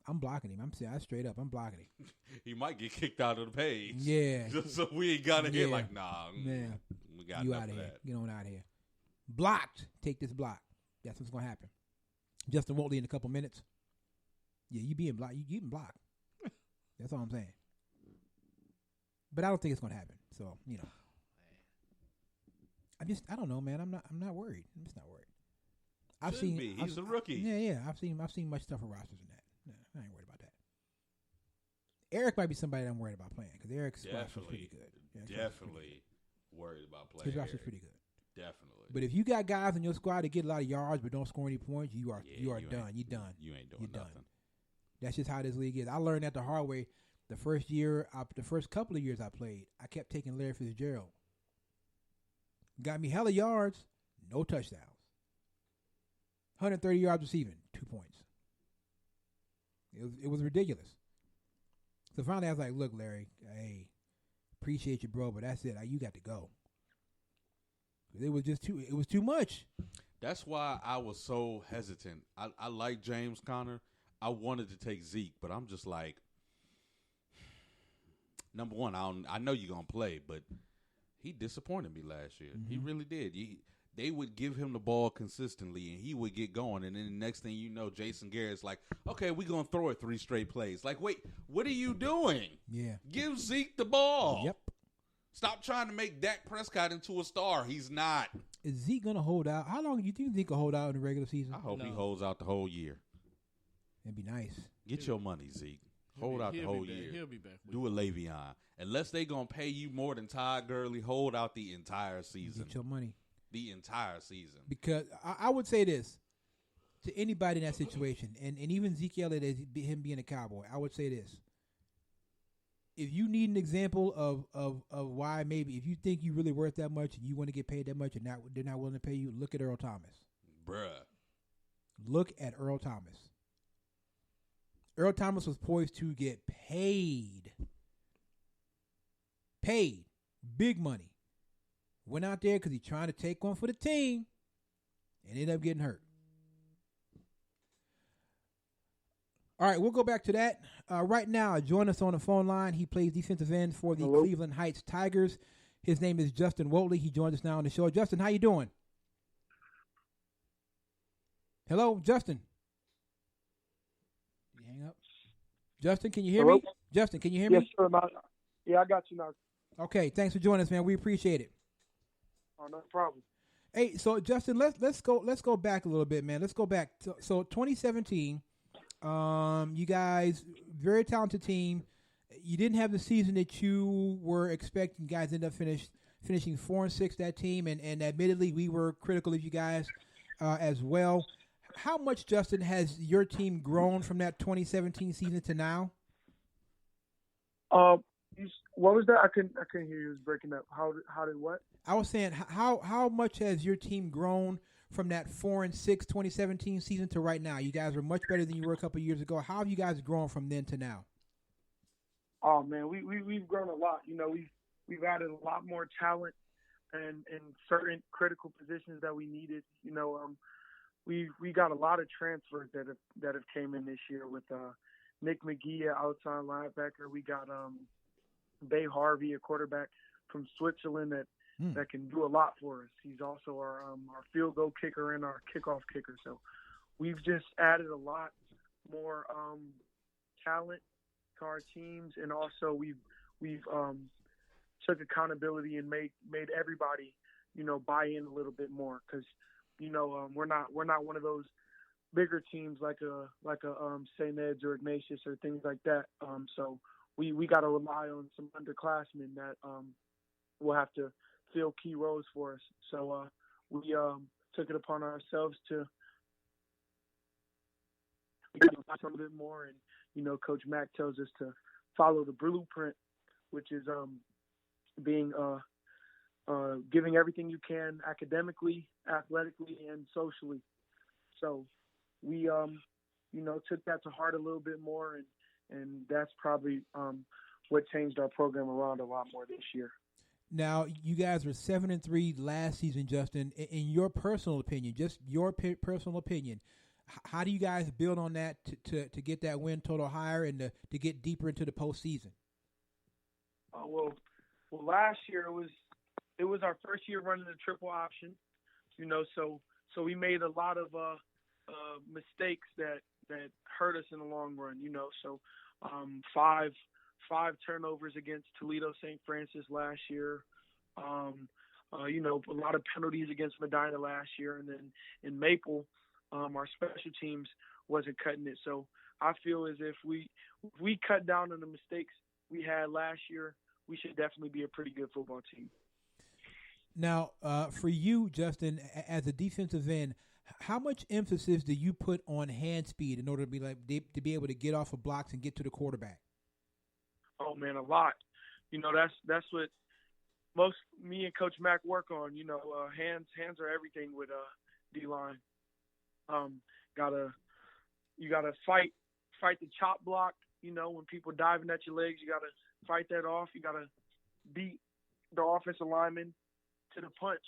I'm blocking him. I'm saying straight up. I'm blocking him. He might get kicked out of the page. Yeah. Just so we ain't got to hear like, nah. Yeah. We got you out of of here. that. Get on out of here. Blocked. Take this block. That's what's going to happen. Justin Woodtly in a couple minutes. Yeah, you being blocked. You getting blocked. That's all I'm saying. But I don't think it's going to happen. So, you know. I don't know, man. I'm not worried. I'm just not worried. He's a rookie. Yeah. I've seen much tougher rosters than that. No, I ain't worried about that. Eric might be somebody that I'm worried about playing because Eric's roster's pretty good. Definitely worried about playing. His roster's pretty good. Definitely. But if you got guys in your squad that get a lot of yards but don't score any points, you are done. You're done. You ain't doing nothing. That's just how this league is. I learned that the hard way. The first couple of years I played, I kept taking Larry Fitzgerald. Got me hella yards, no touchdowns. 130 yards receiving, 2 points. It was ridiculous. So finally I was like, look, Larry, hey, appreciate you, bro, but that's it. You got to go. It was too much. That's why I was so hesitant. I like James Conner. I wanted to take Zeke, but I'm just like, number one, I know you're going to play, but he disappointed me last year. Mm-hmm. He really did. They would give him the ball consistently, and he would get going. And then the next thing you know, Jason Garrett's like, okay, we're going to throw it 3 straight plays. Like, wait, what are you doing? Yeah. Give Zeke the ball. Yep. Stop trying to make Dak Prescott into a star. He's not. Is Zeke going to hold out? How long do you think Zeke will hold out in the regular season? I hope he holds out the whole year. It'd be nice. Get your money, Zeke. Hold out the whole year. He'll be back. Do a Le'Veon. Unless they going to pay you more than Todd Gurley, hold out the entire season. Get your money. The entire season. Because I would say this to anybody in that situation, and even Zeke Elliott, as him being a Cowboy, I would say this. If you need an example of why maybe, if you think you're really worth that much and you want to get paid that much and they're not willing to pay you, look at Earl Thomas. Bruh. Look at Earl Thomas. Earl Thomas was poised to get paid. Paid. Big money. Went out there because he's trying to take one for the team and ended up getting hurt. All right, we'll go back to that. Right now, join us on the phone line. He plays defensive end for the Hello? Cleveland Heights Tigers. His name is Justin Woodtly. He joins us now on the show. Justin, how you doing? Hello, Justin. Did you hang up? Justin, can you hear Hello? me? Justin, can you hear Yes, me? sir. Yeah, I got you now. Okay, thanks for joining us, man. We appreciate it. Oh, no problem. Hey, so Justin, let's go back a little bit, man. Let's go back. So 2017, you guys, very talented team. You didn't have the season that you were expecting. You guys ended up finishing 4-6 that team, and admittedly, we were critical of you guys as well. How much, Justin, has your team grown from that 2017 season to now? What was that? I couldn't hear you. It was breaking up. How did what? I was saying, how much has your team grown from that 4-6 2017 season to right now? You guys are much better than you were a couple of years ago. How have you guys grown from then to now? Oh man, we've grown a lot. You know, we've added a lot more talent and in certain critical positions that we needed. You know, we got a lot of transfers that have came in this year with Nick McGee, an outside linebacker. We got Bay Harvey, a quarterback from Switzerland that can do a lot for us. He's also our field goal kicker and our kickoff kicker. So we've just added a lot more talent to our teams, and also we've took accountability and made everybody, you know, buy in a little bit more, because you know we're not one of those bigger teams like a St. Ed's or Ignatius or things like that. So we got to rely on some underclassmen that will have to fill key roles for us. So we took it upon ourselves to a little bit more, and you know, Coach Mack tells us to follow the blueprint, which is giving everything you can academically, athletically, and socially. So we you know, took that to heart a little bit more, and that's probably what changed our program around a lot more this year. Now, you guys were 7-3 last season, Justin. In your personal opinion, just your personal opinion, how do you guys build on that to get that win total higher and to get deeper into the postseason? Well, last year it was our first year running the triple option, you know, so we made a lot of mistakes that hurt us in the long run, you know. So five turnovers against Toledo St. Francis last year. You know, a lot of penalties against Medina last year, and then in Maple, our special teams wasn't cutting it. So I feel as if we cut down on the mistakes we had last year, we should definitely be a pretty good football team. Now, for you, Justin, as a defensive end, how much emphasis do you put on hand speed in order to be able to get off of blocks and get to the quarterback? Oh man, a lot. You know, that's what me and Coach Mack work on. You know, hands are everything with D-line. You gotta fight the chop block. You know, when people diving at your legs, you gotta fight that off. You gotta beat the offensive lineman to the punch,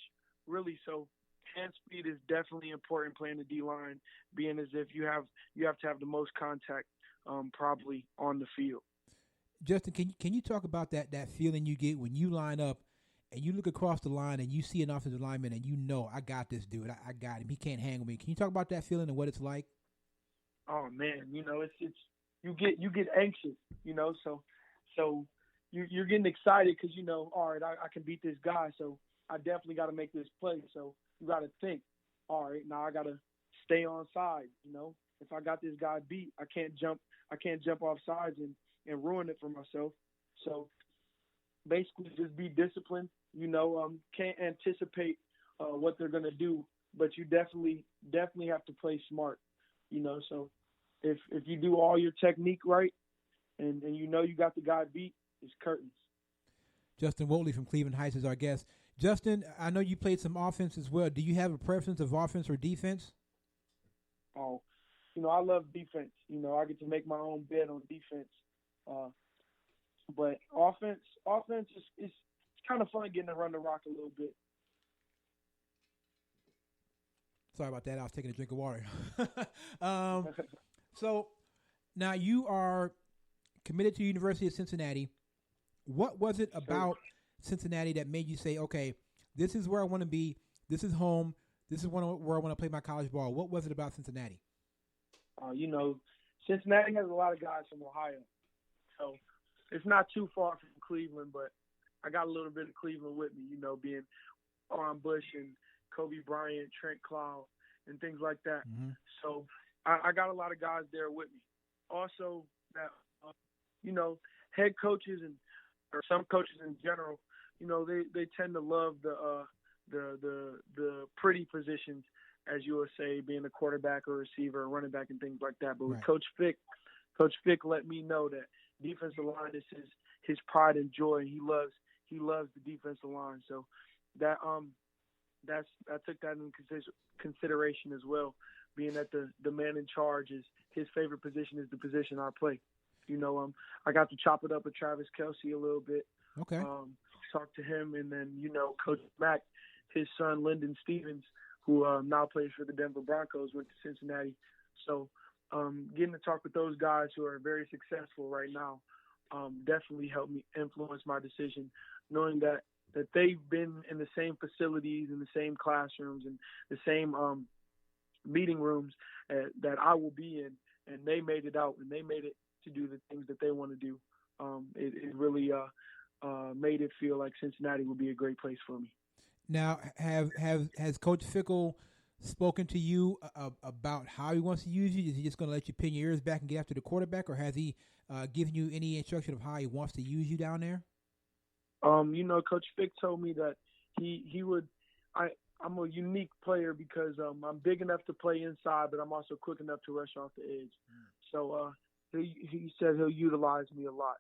really. So hand speed is definitely important playing the D-line, being as if you have to have the most contact probably on the field. Justin, can you talk about that feeling you get when you line up and you look across the line and you see an offensive lineman and you know, I got this dude, I got him, he can't hang with me. Can you talk about that feeling and what it's like? Oh man, you know, it's you get anxious, you know, so you're getting excited because you know, all right, I can beat this guy, so I definitely got to make this play. So you got to think, all right, now I got to stay on side. You know, if I got this guy beat, I can't jump off sides and ruin it for myself. So basically, just be disciplined. You know, can't anticipate what they're gonna do, but you definitely have to play smart. You know, so if you do all your technique right, and you know you got the guy beat, it's curtains. Justin Woodtly from Cleveland Heights is our guest. Justin, I know you played some offense as well. Do you have a preference of offense or defense? Oh, you know, I love defense. You know, I get to make my own bed on defense. But offense is kind of fun getting to run the rock a little bit. Sorry about that. I was taking a drink of water. So Now you are committed to the University of Cincinnati. What was it about Cincinnati that made you say, okay, this is where I want to be. This is home. This is where I want to play my college ball. What was it about Cincinnati? Cincinnati has a lot of guys from Ohio. So it's not too far from Cleveland, but I got a little bit of Cleveland with me, being Orrin Bush and Kobe Bryant, Trent Cloud, and things like that. Mm-hmm. So I got a lot of guys there with me. Also, that head coaches or some coaches in general, they tend to love the pretty positions, as you would say, being a quarterback or receiver or running back and things like that. But with Coach Fick let me know that defensive line is his pride and joy. He loves the defensive line. So that I took that into consideration as well, being that the man in charge is his favorite position is the position I play. I got to chop it up with Travis Kelce a little bit. Okay. Talk to him, and then Coach Mack, his son Lyndon Stevens, who now plays for the Denver Broncos, went to Cincinnati. So getting to talk with those guys who are very successful right now definitely helped me influence my decision, knowing that they've been in the same facilities, in the same classrooms, and the same meeting rooms that I will be in, and they made it out, and they made it to do the things that they want to do. It really made it feel like Cincinnati would be a great place for me. Now, has Coach Fickle spoken to you about how he wants to use you? Is he just going to let you pin your ears back and get after the quarterback, or has he given you any instruction of how he wants to use you down there? Coach Fick told me that he would. I'm a unique player because I'm big enough to play inside, but I'm also quick enough to rush off the edge. So he said he'll utilize me a lot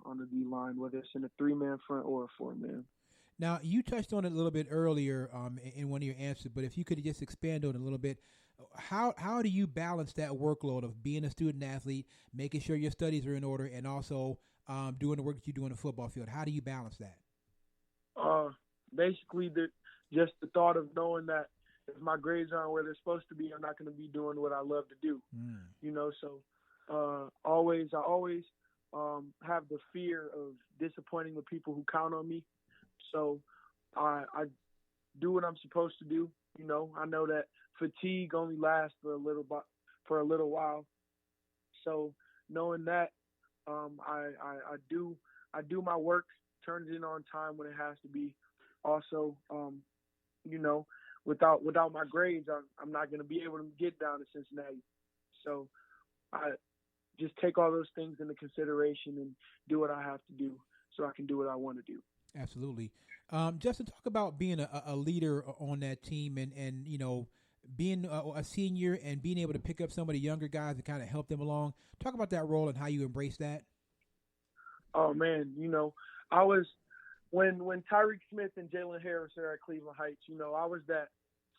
on the D line, whether it's in a 3-man front or a 4-man. Now, you touched on it a little bit earlier in one of your answers, but if you could just expand on it a little bit, how do you balance that workload of being a student athlete, making sure your studies are in order, and also doing the work that you do on the football field? How do you balance that? Basically, just the thought of knowing that if my grades aren't where they're supposed to be, I'm not going to be doing what I love to do. So I always have the fear of disappointing the people who count on me. So I do what I'm supposed to do. I know that fatigue only lasts for a little while. So knowing that, I do my work, turn it in on time when it has to be. Also, without my grades, I'm not going to be able to get down to Cincinnati. So I just take all those things into consideration and do what I have to do so I can do what I want to do. Absolutely. Justin, talk about being a leader on that team and being a senior and being able to pick up some of the younger guys and kind of help them along. Talk about that role and how you embrace that. Oh, man, I was when Tyreek Smith and Jalen Harris are at Cleveland Heights, I was that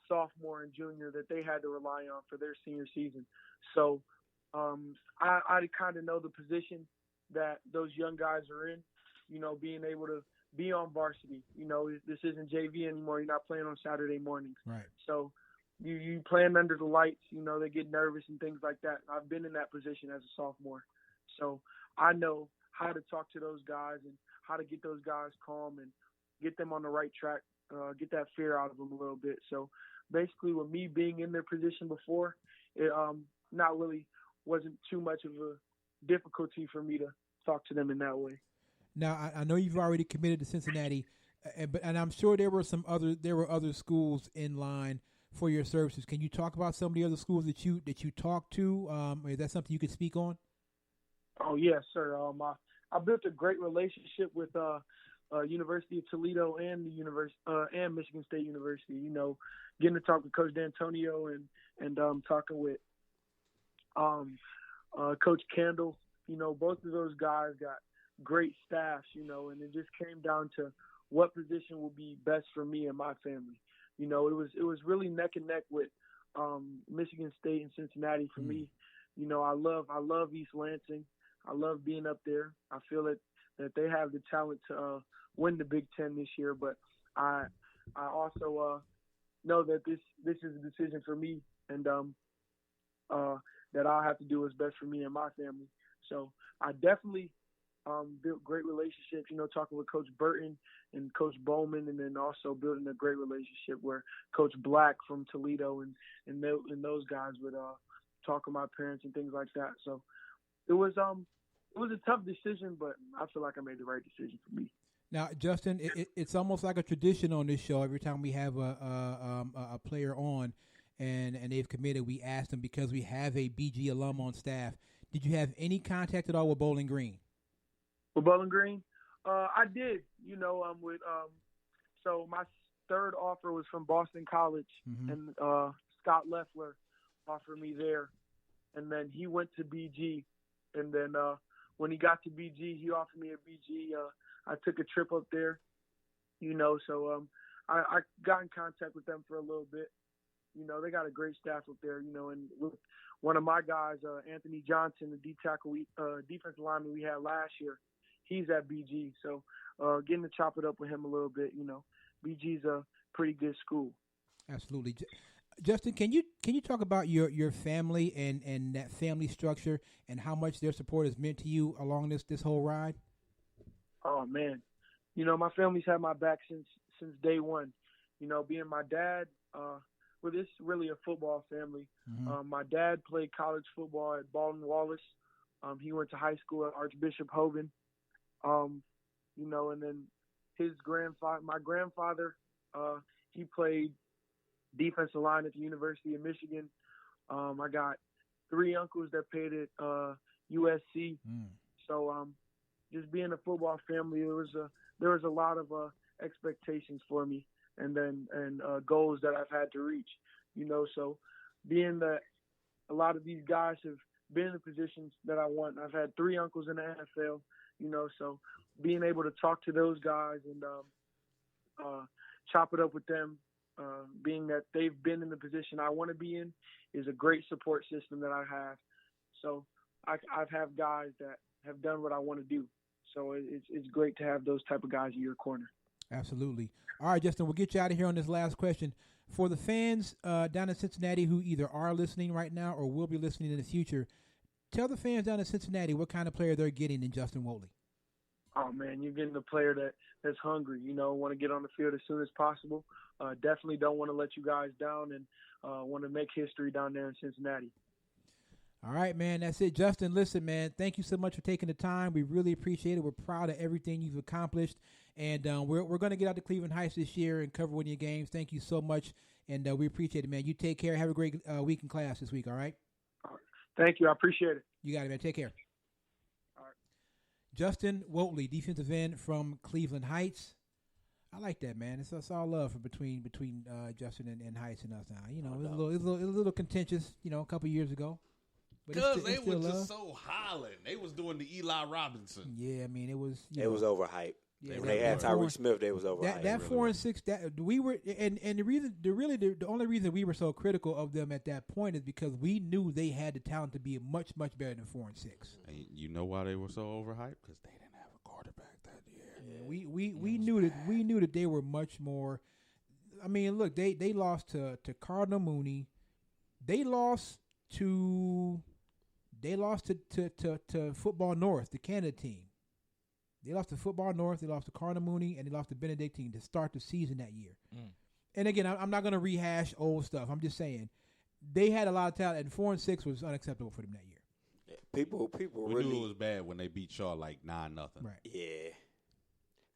sophomore and junior that they had to rely on for their senior season. So I kind of know the position that those young guys are in, being able to be on varsity. This isn't JV anymore. You're not playing on Saturday mornings. Right. So you playing under the lights, they get nervous and things like that. I've been in that position as a sophomore. So I know how to talk to those guys and how to get those guys calm and get them on the right track, get that fear out of them a little bit. So basically with me being in their position before, it not really wasn't too much of a difficulty for me to talk to them in that way. Now, I know you've already committed to Cincinnati, and I'm sure there were other schools in line for your services. Can you talk about some of the other schools that you talked to? Is that something you could speak on? Oh yes, sir. I built a great relationship with University of Toledo and and Michigan State University. Getting to talk with Coach D'Antonio and talking with Coach Candle. Both of those guys got great staffs, and it just came down to what position will be best for me and my family. It was really neck and neck with Michigan State and Cincinnati for me. I love East Lansing. I love being up there. I feel that they have the talent to win the Big Ten this year, but I also know that this is a decision for me, and that I'll have to do what's best for me and my family. So I definitely built great relationships, talking with Coach Burton and Coach Bowman, and then also building a great relationship where Coach Black from Toledo and those guys would talk to my parents and things like that. So it was a tough decision, but I feel like I made the right decision for me. Now, Justin, it's almost like a tradition on this show. Every time we have a player on and they've committed, we ask them because we have a BG alum on staff. Did you have any contact at all with Bowling Green? With Bowling Green? I did, so my third offer was from Boston College, and Scott Leffler offered me there. And then he went to BG. And then when he got to BG, he offered me a BG. I took a trip up there, so I got in contact with them for a little bit. They got a great staff up there, and with one of my guys, Anthony Johnson, the defensive lineman we had last year, he's at BG. So getting to chop it up with him a little bit, BG's a pretty good school. Absolutely. Justin, can you talk about your family and that family structure and how much their support has meant to you along this whole ride? Oh man, my family's had my back since day one. Being my dad, well, this is really a football family. My dad played college football at Baldwin Wallace. He went to high school at Archbishop Hogan. And then my grandfather, he played defensive line at the University of Michigan. I got 3 uncles that played at USC. So just being a football family, there was a lot of expectations for me, and goals that I've had to reach. So being that a lot of these guys have been in the positions that I want. I've had 3 uncles in the NFL. So being able to talk to those guys and chop it up with them, being that they've been in the position I want to be in, is a great support system that I have. So I've had guys that have done what I want to do. So it's great to have those type of guys in your corner. Absolutely. All right, Justin, we'll get you out of here on this last question. For the fans down in Cincinnati who either are listening right now or will be listening in the future, tell the fans down in Cincinnati what kind of player they're getting in Justin Woodtly. Oh, man, you're getting a player that's hungry, want to get on the field as soon as possible. Definitely don't want to let you guys down and want to make history down there in Cincinnati. All right, man, that's it. Justin, listen, man, thank you so much for taking the time. We really appreciate it. We're proud of everything you've accomplished. And we're going to get out to Cleveland Heights this year and cover one of your games. Thank you so much, and we appreciate it, man. You take care. Have a great week in class this week, all right? Thank you. I appreciate it. You got it, man. Take care. All right. Justin Woodtly, defensive end from Cleveland Heights. I like that, man. It's all love for between Justin and Heights and us now. It was a little contentious, a couple years ago. Because they were just so hollering. They was doing the Eli Robinson. Yeah, I mean, it was. It was overhyped. Yeah, when they had Tyreek Smith, they was overhyped. That 4-6, that we were, and the only reason we were so critical of them at that point is because we knew they had the talent to be much better than 4-6. And you know why they were so overhyped? Because they didn't have a quarterback that year. Yeah, we knew that they were much more. I mean, look, they lost to Cardinal Mooney. They lost to Football North, the Canada team. They lost to Football North, they lost to Cardinal Mooney, and they lost to Benedictine to start the season that year. And again, I'm not going to rehash old stuff. I'm just saying they had a lot of talent, and 4-6 was unacceptable for them that year. Yeah, people we really knew it was bad when they beat Shaw like 9-0. Right. Yeah.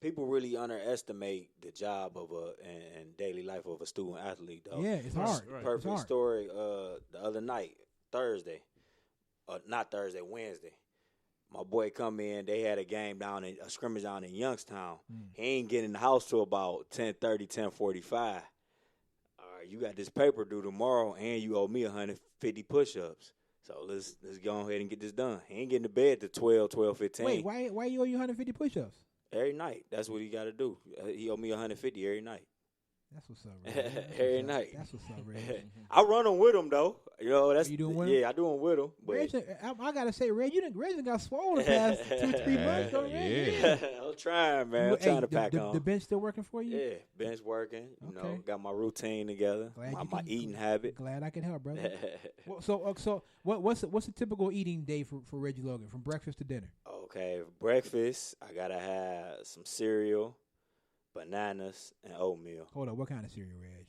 People really underestimate the job of and daily life of a student athlete, though. Yeah, it's hard. Right. Perfect It's hard. story. The other night, Wednesday. My boy come in. They had a scrimmage down in Youngstown. He ain't getting in the house till about 10:30, 10:45. All right, you got this paper due tomorrow, and you owe me 150 push-ups. So let's go ahead and get this done. He ain't getting to bed till 12:15. Wait, why you owe you 150 push-ups? Every night. That's what he got to do. He owe me 150 every night. That's what's up, Red. Every night. That's what's up, Red. I run them with him though. You know, that's You doing with him? yeah, I do them with him. But Reg, I gotta say, Red, Red got swollen the past 2-3 months, though, Red. Yeah. I'm trying, man. I'm Hey, trying to pack the on. bench still working for you? Yeah, bench working. You Okay. know, got my routine together. Glad My, you my can- eating habit. Glad I can help, brother. So what's a typical eating day for Reggie Logan from breakfast to dinner? Okay, breakfast. I gotta have some cereal, bananas, and oatmeal. Hold on, what kind of cereal, Reg?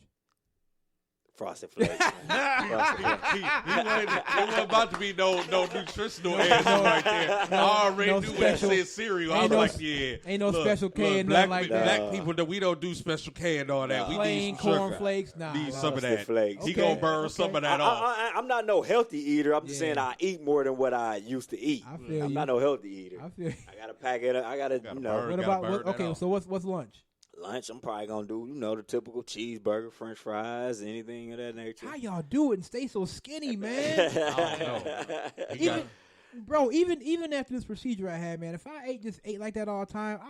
Frosted Flakes. Man. Frosted Flakes. It wasn't about to be no nutritional answer right there. I already no knew when it special- said cereal. I ain't was no like, s- yeah. ain't no Special K and black, nothing like black that. people, we don't do Special K and all that. We Plain need some sugar. cornflakes? Nah. Need nah. some of Frosted that. Flakes. He Okay, gonna burn okay. some of that off. I'm not no healthy eater. I'm just Yeah. saying I eat more than what I used to eat. I feel I'm you. not no healthy eater. I feel. I gotta pack it up. I gotta, Gotta you know, burn. What Gotta about burn that okay? off. So what's lunch? lunch. I'm probably gonna do, you know, the typical cheeseburger, French fries, anything of that nature. How y'all do it and stay so skinny, man? I don't know. He got- Even after this procedure I had, man, if I ate like that all the time,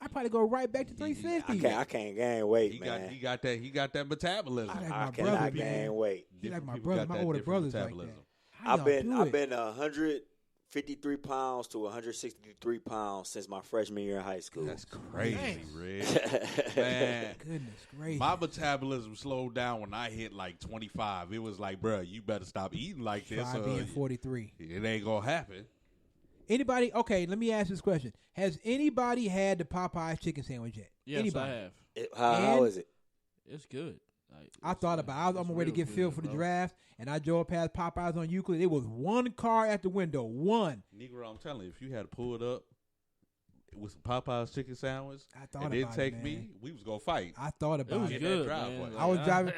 I probably go right back to 350. I can't gain weight, he man. got that metabolism. Like I my cannot brother, gain man. weight. He like Different my people brother, got my that older different brothers like that. metabolism. How y'all do I've it? been 153 pounds to 163 pounds since my freshman year in high school. That's crazy, Thanks. Red. Man, Goodness gracious. my metabolism slowed down when I hit like 25. It was like, bro, you better stop eating like this. Try being 43. It ain't gonna happen. Anybody? Okay, let me ask this question: has anybody had the Popeyes chicken sandwich yet? Yes, anybody? I have. How is it? It's good. Like, I thought about. I was on my way to real get filled good, for the bro. draft, and I drove past Popeyes on Euclid. It was one car at the window. One. Negro, I'm telling you, if you had pulled up with some Popeyes chicken sandwich I thought and didn't about take it, man. me, we was gonna fight. I thought It about was it. Get that good, driveway. man. I was Like, driving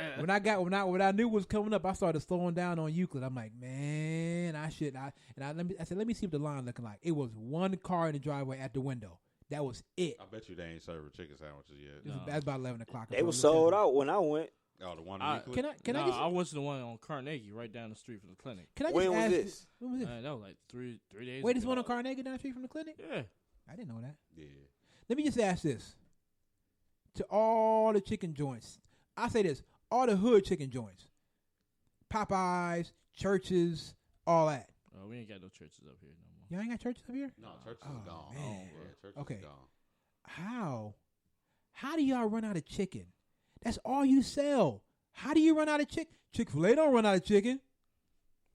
when I knew what was coming up. I started slowing down on Euclid. I'm like, man, I should. I said, let me see what the line looking like. It was one car in the driveway at the window. That was it. I bet you they ain't serving chicken sandwiches yet. That's about 11 o'clock. They were sold out when I went. Oh, the one in I- Euclid? Can I Nah, just? I went to the one on Carnegie, right down the street from the clinic. Can I just When was ask this? When was this? That was like three days. Wait, this ago. one on Carnegie down the street from the clinic? Yeah. I didn't know that. Yeah. Let me just ask this. To all the chicken joints, I say this, all the hood chicken joints, Popeyes, churches, all that. We ain't got no churches up here no more. Y'all ain't got churches up here? No, church is Oh, gone. man. Yeah, church Okay. is gone. How do y'all run out of chicken? That's all you sell. How do you run out of chicken? Chick-fil-A don't run out of chicken.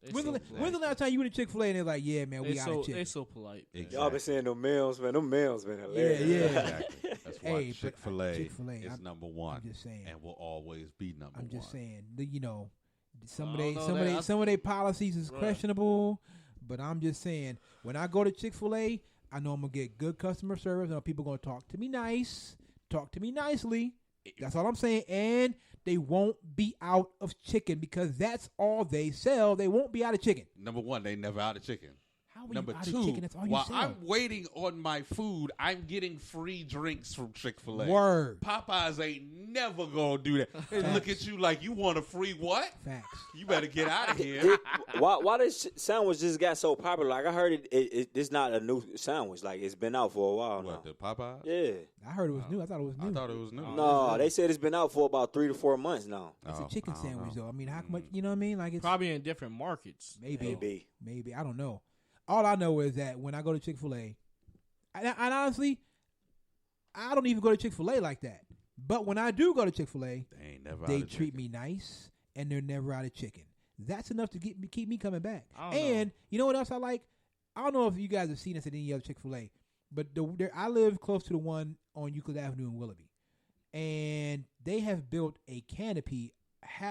They When's so the last time you went to Chick-fil-A and they're like, yeah, man, we They out of so chicken. they so polite. man. Exactly. Y'all been seeing them meals, man. Them meals been hilarious. Yeah. Exactly. That's why Hey, but Chick-fil-A, Chick-fil-A, is I'm- number one I'm just saying. and will always be number I'm one. just saying, you know, some I of don't they know some of that. they some of their policies is Right. questionable, but I'm just saying, when I go to Chick-fil-A, I know I'm gonna get good customer service. I know people gonna talk to me nicely. That's all I'm saying, and they won't be out of chicken because that's all they sell. They won't be out of chicken. Number one, they never out of chicken. How are Number you out two, of chicken? That's all you while sell. I'm waiting on my food, I'm getting free drinks from Chick-fil-A. Word. Popeyes ain't never gonna do that. They look at you like, you want a free what? Facts. You better get out of here. Why this sandwich just got so popular? Like I heard it's not a new sandwich. Like it's been out for a while What, now. the Popeyes? Yeah. I heard it was new. I thought it was new. I thought it was new. No, they said it's been out for about 3 to 4 months now. It's Oh, a chicken I don't sandwich, know. though. I mean, how much? You know what I mean? Like it's Probably in different markets. maybe. I don't know. All I know is that when I go to Chick-fil-A, and honestly, I don't even go to Chick-fil-A like that. But when I do go to Chick-fil-A, They ain't never they out of treat chicken. me nice, and they're never out of chicken. That's enough to keep me coming back. I don't And you know what else I like? I don't know if you guys have seen this at any other Chick-fil-A, but I live close to the one on Euclid Avenue in Willoughby, and they have built a canopy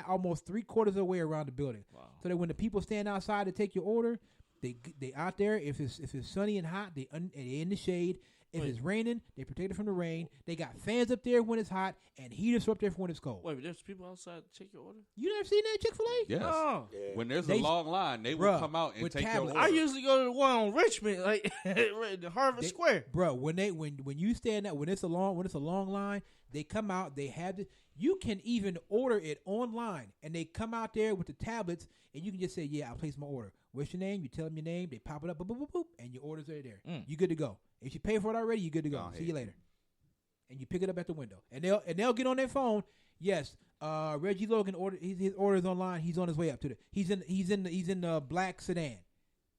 almost 3/4 of the way around the building, Wow. so that when the people stand outside to take your order, they out there. If it's sunny and hot, they in the shade. If Wait. it's raining, they protect it from the rain. They got fans up there when it's hot and heaters up there for when it's cold. Wait, but there's people outside to check your order? You never seen that at Chick-fil-A? Yes. No. Yeah. When there's They- a long line, they will Bruh, come out and with take tablets. your I order. usually go to the one on Richmond, like the Harvard Square. Bro, when you stand up, when it's a long line, they come out. They have the. You can even order it online, and they come out there with the tablets, and you can just say, "Yeah, I placed my order. What's your name?" You tell them your name. They pop it up, boop, boop, boop, boop, and your order's right there. Mm. You good to go. If you pay for it already, you good to go. Go See ahead. you later. And you pick it up at the window, and they'll get on their phone. Yes. Reggie Logan his orders online. He's on his way up to the. He's in the black sedan.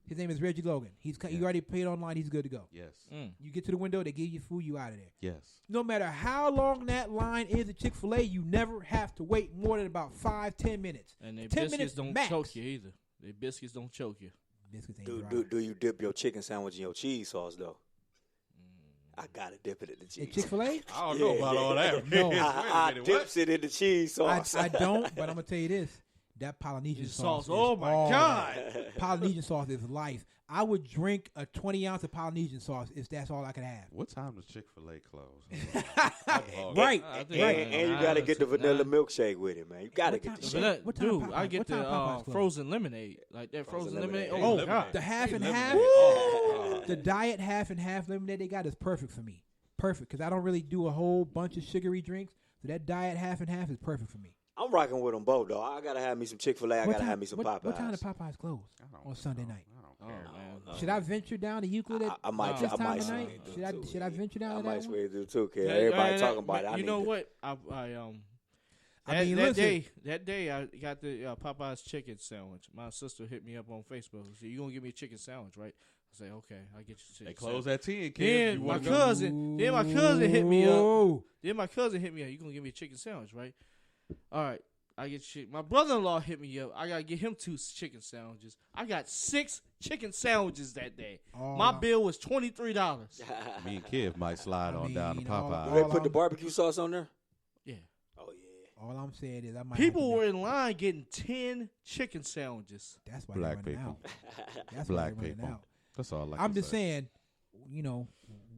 His name is Reggie Logan. He already paid online. He's good to go. Yes. You get to the window, they give you food. You out of there. Yes. No matter how long that line is at Chick-fil-A, you never have to wait more than about 5-10 minutes. And their 10 biscuits minutes don't max. choke you either. Their biscuits don't choke you. Biscuits ain't dry. Do you dip your chicken sandwich in your cheese sauce though? I gotta dip it in the cheese. At Chick-fil-A? I don't know about all that. No. Wait a I minute, dips it in the cheese sauce. I don't, but I'm gonna tell you this: that Polynesian sauce. Oh my God! Polynesian sauce is life. I would drink a 20 ounce of Polynesian sauce if that's all I could have. What time does Chick-fil-A close? Right, I think right. And you gotta get the vanilla milkshake with it, man. You gotta What get the time- shit. What time Dude, Popeyes- I get what time the Popeyes close? frozen lemonade, like that frozen lemonade. lemonade. Oh, Oh, God. the half and half. Oh, The diet half and half lemonade they got is perfect for me. Perfect, because I don't really do a whole bunch of sugary drinks. So that diet half and half is perfect for me. I'm rocking with them both, though. I gotta have me some Chick-fil-A. I gotta have me some Popeyes. What time do Popeyes close on Sunday night? I don't Oh, care. man. Should I venture down to Euclid at I might, this I time might of night? swing Should I through, should I too. venture down I to might that one? swing through too, kid. Yeah, Everybody and talking about it. You I know need what? I mean, that listen. day I got the Popeye's chicken sandwich. My sister hit me up on Facebook. She said, "You gonna give me a chicken sandwich, right?" I said, "Okay, I get you a chicken." They close sandwich. at 10, kid. Then You my wanna go? cousin hit me up. Ooh. Then my cousin hit me up. You gonna give me a chicken sandwich, right? All right. I get shit. My brother-in-law hit me up. I gotta get him 2 chicken sandwiches. I got 6 chicken sandwiches that day. All My I'm- bill was $23. Me and Kev might slide I on down to mean, all- Do Popeye. they all put the I'm- barbecue sauce on there? Yeah. Oh yeah. All I'm saying is I might. People have to were make- in line getting 10 chicken sandwiches. That's why Black they're running people. out. That's Black why they're people. running out. That's all I I'm can just say. saying, you know,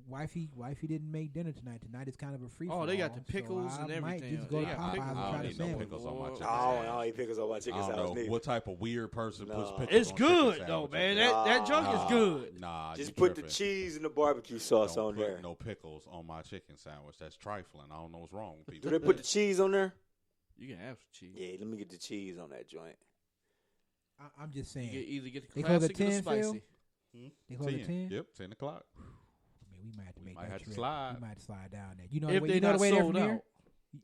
wifey didn't make dinner tonight. Tonight is kind of a free. Oh, they got the so pickles I and might everything. just go They to got Popeyes pickles. and I try don't the need no sandwich. pickles on my chicken I don't eat pickles on my I chicken don't sandwich know neither. what type of weird person puts No. pickles It's on good chicken though, sandwiches, man. bro. That junk is good. Nah, Just you put the tripping. cheese and the barbecue sauce Don't on put there. no pickles on my chicken sandwich. That's trifling. I don't know what's wrong with Do people. they put the cheese on there? You can have some cheese. Yeah, let me get the cheese on that joint. I'm just You saying. can either get the They close classic at or the 10, Phil? spicy. They close at 10. Yep, 10 o'clock. I mean, we might have to make might that have to trip. slide. We might have to slide down there. You know, If the way, they you know not the way there sold from here. out.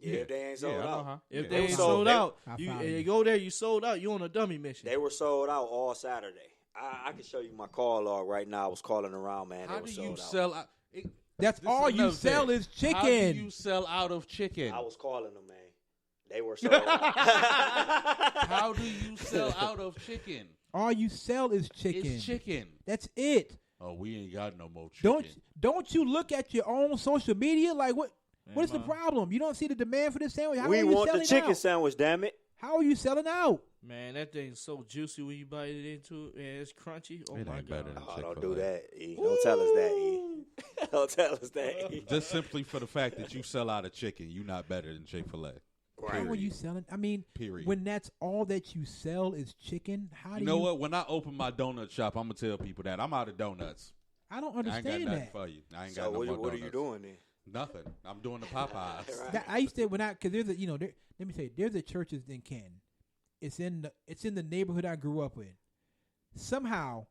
Yeah, if they ain't sold I know out. how. If Yeah. they ain't sold sold out, I you follow you. go there, you sold out, you on a dummy mission. They were sold out all Saturday. I can show you my call log right now. I was calling around, man. How They were do you sold out. sell out? That's This all is you another sell thing. is chicken. How do you sell out of chicken? I was calling them, man. They were sold out. How do you sell out of chicken? All you sell is chicken. It's chicken. That's it. Oh, we ain't got no more chicken. Don't you look at your own social media? Like what? What is the man. problem? You don't see the demand for this sandwich. How We are you want the selling chicken out? sandwich, damn it. How are you selling out? Man, that thing's so juicy when you bite it into it. Man, it's crunchy. Oh It my ain't better god. than Oh, don't Chick-fil-A. do that, E. Don't tell us that, E. Don't tell us that, E. Just simply for the fact that you sell out of chicken, you're not better than Chick-fil-A. How are you selling? I mean, Period. when that's all that you sell is chicken, how do You know what? When I open my donut shop, I'm gonna tell people that I'm out of donuts. I don't I ain't got understand nothing that. for you. I ain't So got no more what are donuts. you doing then? Nothing. I'm doing the Popeyes. That- I used to because there's a let me tell you, there's a churches in Canton. It's in the neighborhood I grew up in. Somehow,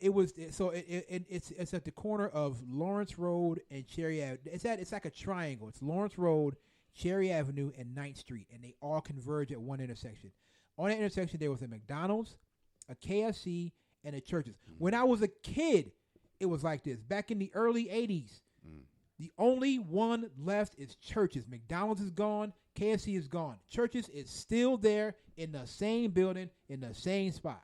it's at the corner of Lawrence Road and Cherry Avenue. It's like a triangle. It's Lawrence Road, Cherry Avenue, and 9th Street, and they all converge at one intersection. On that intersection, there was a McDonald's, a KFC, and a churches. When I was a kid, it was like this. Back in the early 80s, the only one left is churches. McDonald's is gone. KFC is gone. Churches is still there in the same building, in the same spot.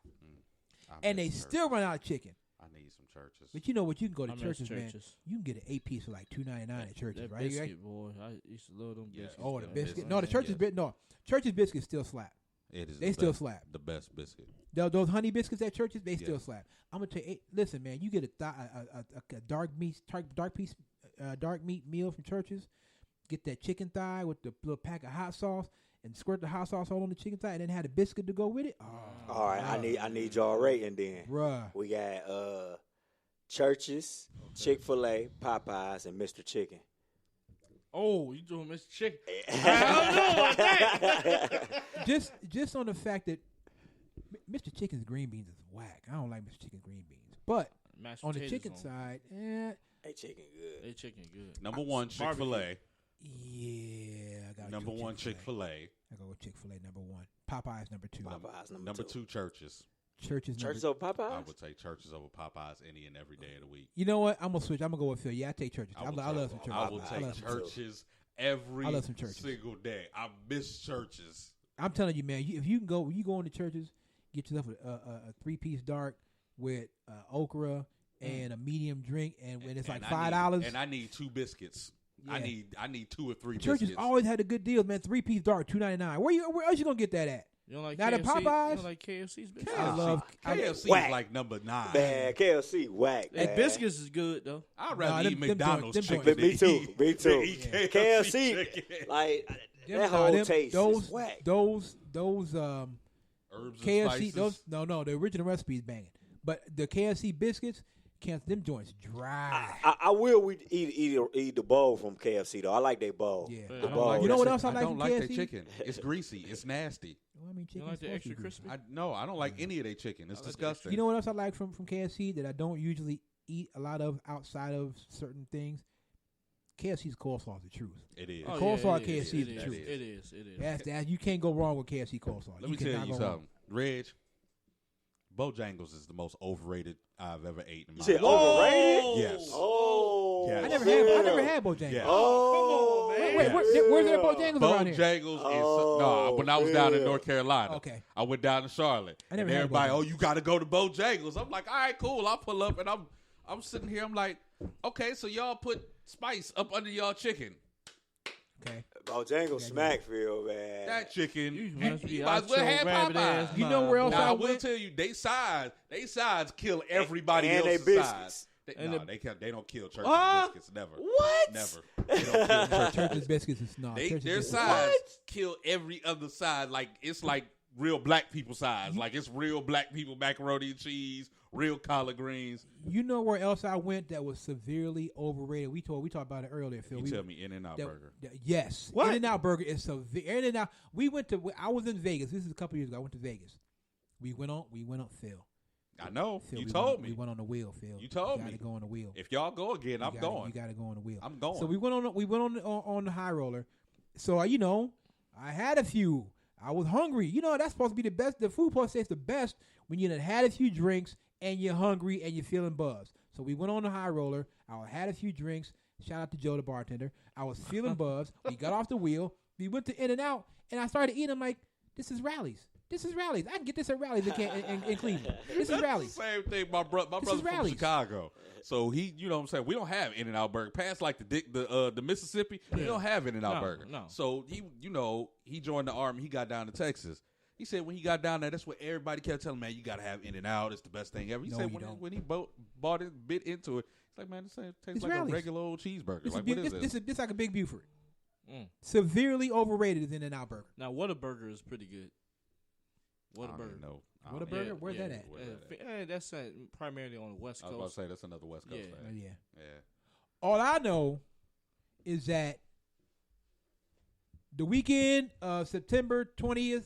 And they still run out of chicken. I need some churches. But you know what? You can go to I miss churches, man. Churches. You can get an 8-piece for like $2.99 at churches, That right? biscuit, boy. I used to love them Yeah. biscuits. Oh, the Yeah, biscuit. biscuit. No, the churches Yes. bit. No, churches biscuits still slap. It is They the still best- slap. The best biscuit. Those honey biscuits at churches, they Yeah. still slap. I'm gonna tell you. Listen, man, you get a dark meat meal from churches. Get that chicken thigh with the little pack of hot sauce and squirt the hot sauce all on the chicken thigh, and then have a biscuit to go with it. Oh, All right, I need y'all rating then. bruh. We got Churches, Chick-fil-A, Popeyes, and Mr. Chicken. Oh, you doing Mr. Chicken? Just on the fact that Mr. Chicken's green beans is whack. I don't like Mr. Chicken's green beans, but Mashed on the potatoes chicken side, They chicken good. They chicken good. Number one, Chick-fil-A. yeah, I Number one, Chick-fil-A. I go with Chick-fil-A number one. Popeyes number two. Popeyes Number two, Churches. Churches Churches number. over Popeyes. I would take Churches over Popeyes any and every day of the week. You know what? I'm gonna switch. I'm gonna go with Phil. Yeah, I take Churches. I love some Churches. I will I take love some Churches. Churches every I love some Churches. single day. I miss Churches. I'm telling you, man. If you can go, when you go into Churches, get yourself a 3-piece dark with okra and a medium drink, and when it's like $5. And I need 2 biscuits. Yeah. I need 2 or 3 Churches biscuits. always had a good deal, man. 3-piece dark, $2.99. Where else you gonna get that at? You don't like Not KFC? at Popeyes? You don't like KFC's biscuits? I love KFC Whack. is like number 9. Man, KFC whack. Hey, man. biscuits is good though. I'd rather eat them McDonald's joints- them chicken. Me too. than Me too. eat KFC, chicken. like Them- that whole them- taste those is whack. those Herbs and KFC spices. the original recipe is banging, but the KFC biscuits can't. Them joints dry. I will eat the bowl from KFC though. I like their bowl. Yeah. The I don't bowl. like You know what That's else I like don't from like KFC? their chicken. It's greasy. It's nasty. Well, I mean, You chicken's don't like the supposed to extra be crispy? I don't like any of their chicken. It's I like the disgusting. You know what else I like from KFC that I don't usually eat a lot of outside of certain things? KFC's coleslaw is the truth. It is. Oh, coleslaw it is, KFC is it the is, truth. It is. It is. That you can't go wrong with KFC coleslaw. Let me tell cannot you go something. wrong. Reg, Bojangles is the most overrated I've ever eaten in You my said life. overrated? Yes. Oh, Yes. I yeah. never had Bojangles. Yeah. Oh, Come on, man. Wait, Yes. where's there Bojangles around here? Bojangles Oh, is no. When I was down in yeah. North Carolina, Okay. I went down to Charlotte, I never and had everybody, Bojangles. oh, you got to go to Bojangles. I'm like, all right, cool. I'll pull up, and I'm sitting here. I'm like, okay, so y'all put spice up under y'all chicken. Okay. Bojangles Smackfield, man. That chicken, You you, must be you might as well out your have rabbit Popeyes. ass You know where else Now, I I will went? tell you, they sides kill everybody and they else's biscuits. sides. And No, the- they don't kill church What? biscuits. Never. What? Never. They don't kill church Church's biscuits is no. They, Church's their biscuits- sides kill every other side. Like it's like real black people sides. Like it's real black people macaroni and cheese, real collard greens. You know where else I went that was severely overrated? We talked about it earlier, Phil. You We- tell me In-N-Out Burger. Yes. What? In-N-Out Burger is severe. In-N-Out. I was in Vegas. This is a couple years ago. I went to Vegas. We went on Phil. I know. Phil, You we told went, me. We went on the wheel, Phil. You told you me. gotta go on the wheel. If y'all go again, I'm going. You got to go on the wheel. I'm going. So we went on the high roller. So I had a few. I was hungry. That's supposed to be the best. The food supposed to taste the best when you done had a few drinks and you're hungry and you're feeling buzzed. So we went on the high roller. I had a few drinks. Shout out to Joe, the bartender. I was feeling buzzed. We got off the wheel. We went to In-N-Out, and I started eating. I'm like, this is Rally's. This is Rally's. I can get this at Rally's in Cleveland. This is Rally's. Same thing. My brother's from Rally's. Chicago, so he, you know what I'm saying. We don't have In-N-Out Burger past like the Mississippi. We don't have In-N-Out No, Burger. no. So he joined the army. He got down to Texas. He said when he got down there, that's what everybody kept telling him, man, you got to have In-N-Out. It's the best thing ever. He No, said you don't. when he bought it, bit into it, it's like, man, this tastes It's like Rally's. a regular old cheeseburger. This Like, is what is this? this like a Big Buford. Mm. Severely overrated is In-N-Out Burger. Now, Whataburger is pretty good. I don't Whataburger. even know. I Whataburger? don't Yeah, even- Where's yeah, that at? Where's that at? That's primarily on the West I was about Coast. to say that's another West Coast Yeah. thing. Yeah. Yeah. All I know is that the weekend of September 20th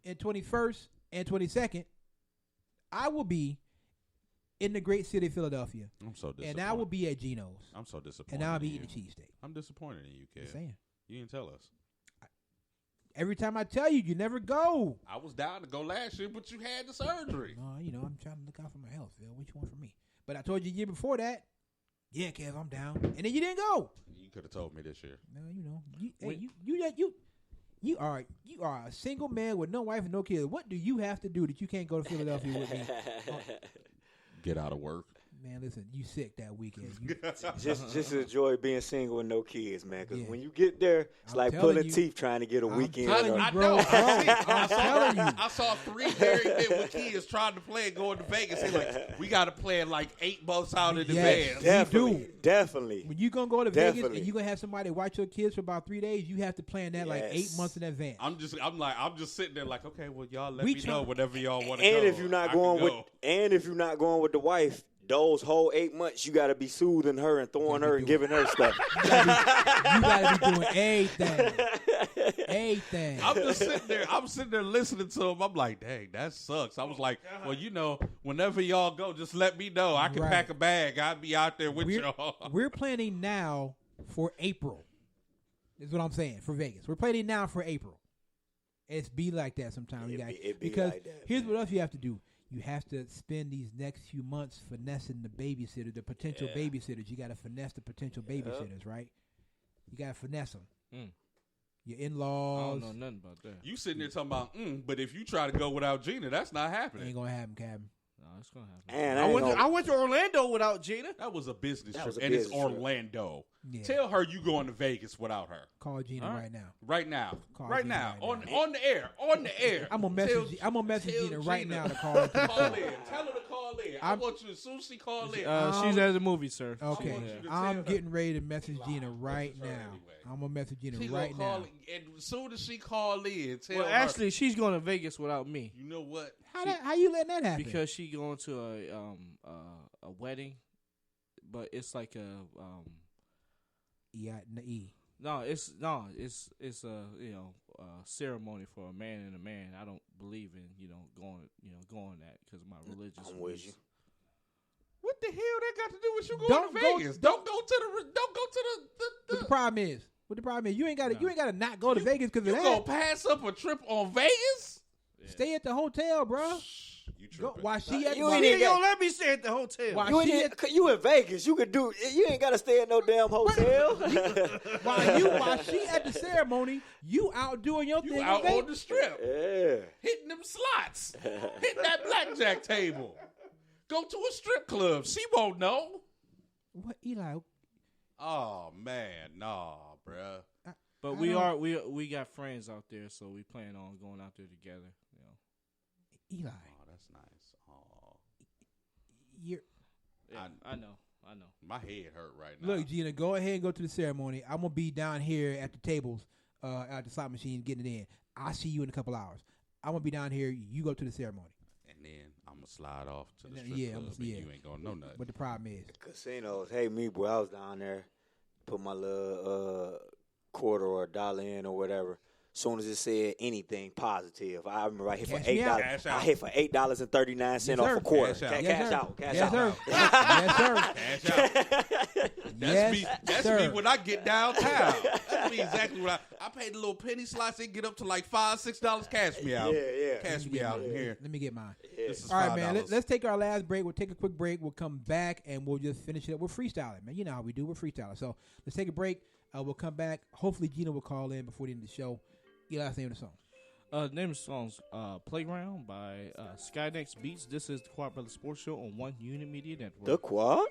and 21st and 22nd, I will be in the great city of Philadelphia. I'm so disappointed. And I will be at Geno's. I'm so disappointed. And I'll be in eating a you. cheesesteak. I'm disappointed in you, kid. Just saying. You didn't tell us. Every time I tell you, you never go. I was down to go last year, but you had the surgery. No, I'm trying to look out for my health, Phil. What you want from me? But I told you the year before that, yeah, Kev, I'm down. And then you didn't go. You could have told me this year. No, you are a single man with no wife and no kids. What do you have to do that you can't go to Philadelphia with me? Get out of work. Man, listen, you sick that weekend. You, just enjoy being single with no kids, man. Because Yeah. when you get there, it's I'm like telling pulling you. teeth trying to get a I'm weekend. telling or- you, I bro, know. I'm telling you. I saw 3 married men with kids trying to play and going to Vegas. They're like, we got to plan like 8 months out in Yes. advance. Definitely, do. definitely. When you gonna go to Vegas Definitely. and you gonna have somebody watch your kids for about 3 days, you have to plan that like 8 Yes. months in advance. I'm just sitting there like, okay, well, y'all let We me try- know whenever y'all want to go. And if you're not going with the wife, those whole 8 months, you got to be soothing her and throwing her and giving her stuff. You gotta be doing everything. I'm just sitting there. I'm sitting there listening to him. I'm like, dang, that sucks. I was like, well, whenever y'all go, just let me know. I can Right. pack a bag. I'll be out there with We're, y'all. we're planning now for April. Is what I'm saying for Vegas. We're planning now for April. It's be like that sometimes, because like that, here's man. what else you have to do. You have to spend these next few months finessing the babysitter, the potential babysitters. You got to finesse the potential babysitters, right? You got to finesse them. Your in-laws. I don't know nothing about that. You sitting there talking about, but if you try to go without Gina, that's not happening. Ain't gonna happen, Cabin. No, it's gonna happen. And I went to Orlando without Gina. That was a business That trip, was a and it's business trip. Orlando. Yeah. Tell her you going to Vegas without her. Call Gina right now. Right now. Call Right Gina now. right On the air. On the air. I'm gonna message. I'm gonna message Gina right now to call her. Call in. Tell her to call in. I want you, as soon as she call in. She's at the movie, sir. Okay, want you to I'm tell her. getting ready to message Gina right her now. anyway. I'm gonna message Gina She right gonna call now. in, and as soon as she call in, tell Well, her. actually, she's going to Vegas without me You know what? How you letting that happen? because she going to a wedding, but it's like a it's a ceremony for a man and a man. I don't believe in going that because of my religious. I'm with beliefs. you. What the hell that got to do with you going Don't to go- Vegas? Don't go to What the problem is? You ain't got to. No. You ain't got to not go to Vegas because You of gonna that. pass up a trip on Vegas? Yeah. Stay at the hotel, bro. You Go, tripping? while she at You while, ain't Nigga, even you got- don't let me stay at the hotel. Why? You in Vegas. You ain't got to stay at no damn hotel. while she at the ceremony, you out doing your thing. You in out Vegas. on the strip, Yeah. hitting them slots, hitting that blackjack table. Go to a strip club. She won't know. What, Eli? Oh man, nah, bruh. But I we don't- we got friends out there, so we plan on going out there together. Eli, Oh, that's nice. Oh, you're. Yeah, I know. my head hurt right now. Look, Gina, go ahead and go to the ceremony. I'm gonna be down here at the tables, at the slot machine, getting it in. I'll see you in a couple hours. I'm gonna be down here. You go to the ceremony. And then I'm gonna slide off to the strip Yeah, club, and yeah. you ain't gonna know nothing. But the problem is, Casinos. Hey, me, boy, I was down there. Put my little quarter or $1 in or whatever. Soon as it said anything positive, I remember I hit for Cash me out. $8. Cash I out. hit for $8.39 Yes, off sir. a quarter. Cash out. Yes, sir. Cash Yes, out. sir. Yes, sir. Cash out. That's sir. me when I get downtown. That's me exactly what I paid a little penny slice. It get up to like $5-6. Cash me out. Yeah. Cash me out in here. Let me get mine. This is All right, $5. man. Let's take our last break. We'll take a quick break. We'll come back and we'll just finish it up. We're freestyling, man. You know how we do. We're freestyling. So let's take a break. We'll come back. Hopefully, Gina will call in before the end of the show. Eli's name of the song. The name of the song's Playground by Skynex Beats. This is the Quad Brothers Sports Show on One Unit Media Network. The quad?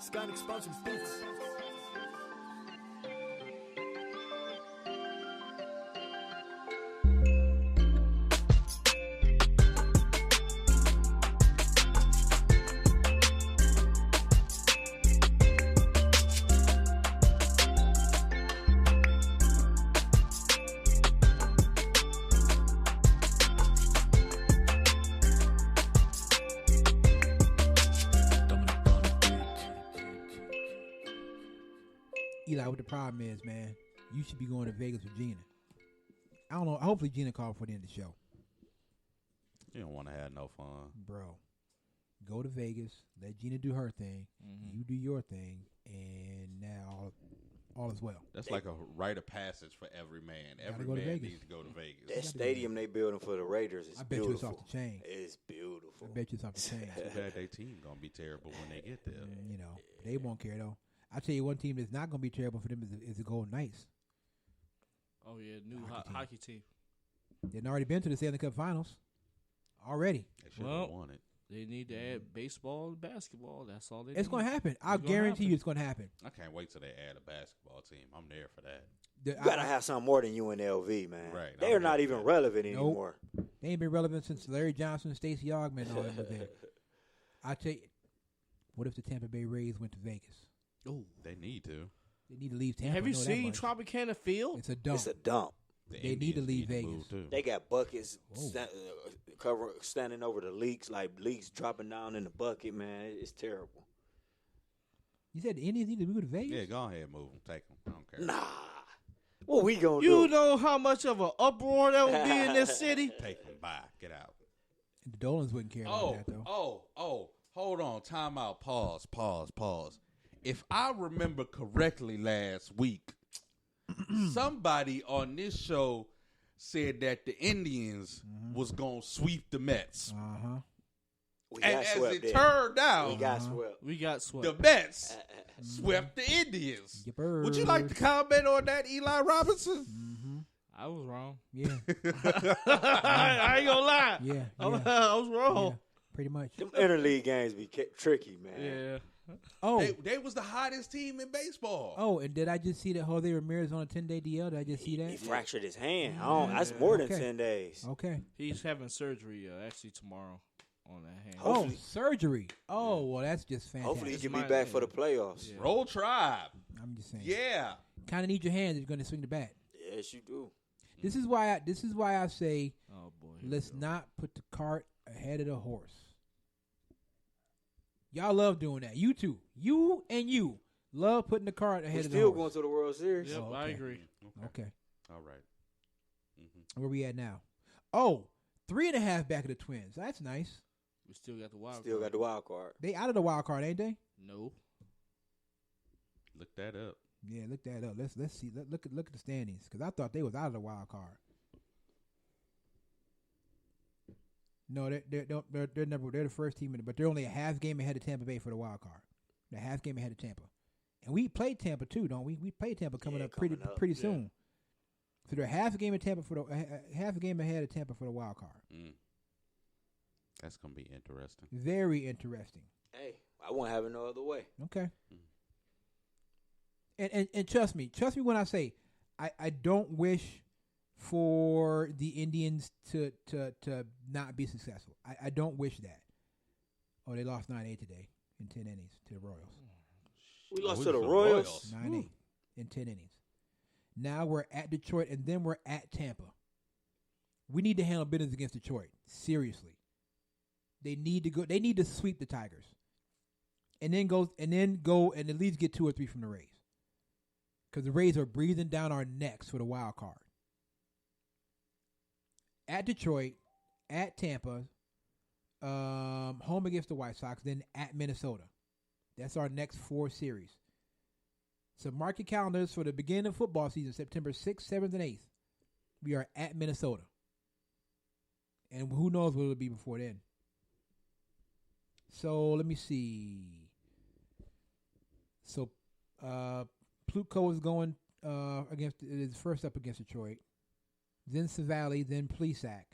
Scan expansion beats. Eli, what the problem is, man, you should be going to Vegas with Gina. I don't know. Hopefully Gina called before the end of the show. You don't want to have no fun. Bro, go to Vegas. Let Gina do her thing. You do your thing. And now all is well. That's like a rite of passage for every man. Every go to man Vegas. needs to go to Vegas. That stadium they building for the Raiders is I bet beautiful. you it's off the chain. It's beautiful. I bet you it's off the chain. Too bad their team going to be terrible when they get there. You know, they won't care, though. I tell you one team that's not going to be terrible for them is the Golden Knights. Oh, yeah, new hockey team. They've already been to the Stanley Cup Finals. Already. They should have won it. They need to add baseball and basketball. That's all they need. It's going to happen. I'll guarantee you it's going to happen. I can't wait till they add a basketball team. I'm there for that. You gotta have something more than UNLV, man. Right. They're not even relevant anymore. They ain't been relevant since Larry Johnson and Stacey Augman and all them was there. I tell you, what if the Tampa Bay Rays went to Vegas? Oh, they need to. They need to leave Tampa. Have you know that seen much. Tropicana Field? It's a dump. It's a dump. They need to leave Vegas. They got buckets standing over the leaks, like leaks dropping down in the bucket, man. It's terrible. You said the Indians need to move to Vegas? Yeah, go ahead, move them. Take them. I don't care. Nah. What we gonna do? You know how much of an uproar that would be in this city? Take them. Bye. Get out. The Dolans wouldn't care about that, though. Hold on. Time out. Pause. If I remember correctly last week, somebody on this show said that the Indians was going to sweep the Mets. And as it turned out, we got swept. The Mets swept the Indians. Would you like to comment on that, Eli Robinson? I was wrong. Yeah. I ain't gonna lie. Yeah. I was wrong. Yeah, pretty much. Them interleague games be tricky, man. Yeah. Oh, they was the hottest team in baseball. Oh, and did I just see that Jose Ramirez on a 10-day DL? Did I just see that? He fractured his hand. That's more than 10 days. Okay. He's having surgery actually tomorrow on that hand. Hopefully. surgery. Oh, well, that's just fantastic. Hopefully he can be back for the playoffs. Yeah. Roll Tribe. I'm just saying. Yeah. Kind of need your hands if you're going to swing the bat. Yes, you do. This is why I say, oh boy, let's not put the cart ahead of the horse. Y'all love doing that. You too. You and you love putting the cart ahead of the horse. Still going to the World Series. Yep, Oh, I okay. agree. Okay. All right. Where we at now? Oh, 3.5 back of the Twins. That's nice. We still got the wild Still card. got the wild card. They out of the wild card, ain't they? No. Look that up. Yeah, look that up. Let's see. Look at the standings because I thought they was out of the wild card. No, they're never. They're the first team, but they're only a half game ahead of Tampa Bay for the wild card. They're half game ahead of Tampa, and we played Tampa too, don't we? We played Tampa coming up pretty soon. So they're half a game of Tampa half a game ahead of Tampa for the wild card. That's gonna be interesting. Very interesting. Hey, I won't have it no other way. Okay. And trust me when I say I don't wish for the Indians to not be successful. I don't wish that. Oh, they lost 9-8 today in 10 innings to the Royals. We lost to the Royals. 9-8 in 10 innings. Now we're at Detroit, and then we're at Tampa. We need to handle business against Detroit. Seriously. They need to go. They need to sweep the Tigers, and then go and at least get 2 or 3 from the Rays, because the Rays are breathing down our necks for the wild card. At Detroit, at Tampa, home against the White Sox, then at Minnesota. That's our next 4 series. So mark your calendars for the beginning of football season, September 6th, 7th, and 8th. We are at Minnesota. And who knows what it'll be before then. So let me see. So Plutko is going is first up against Detroit. Then Savali, then Plesac.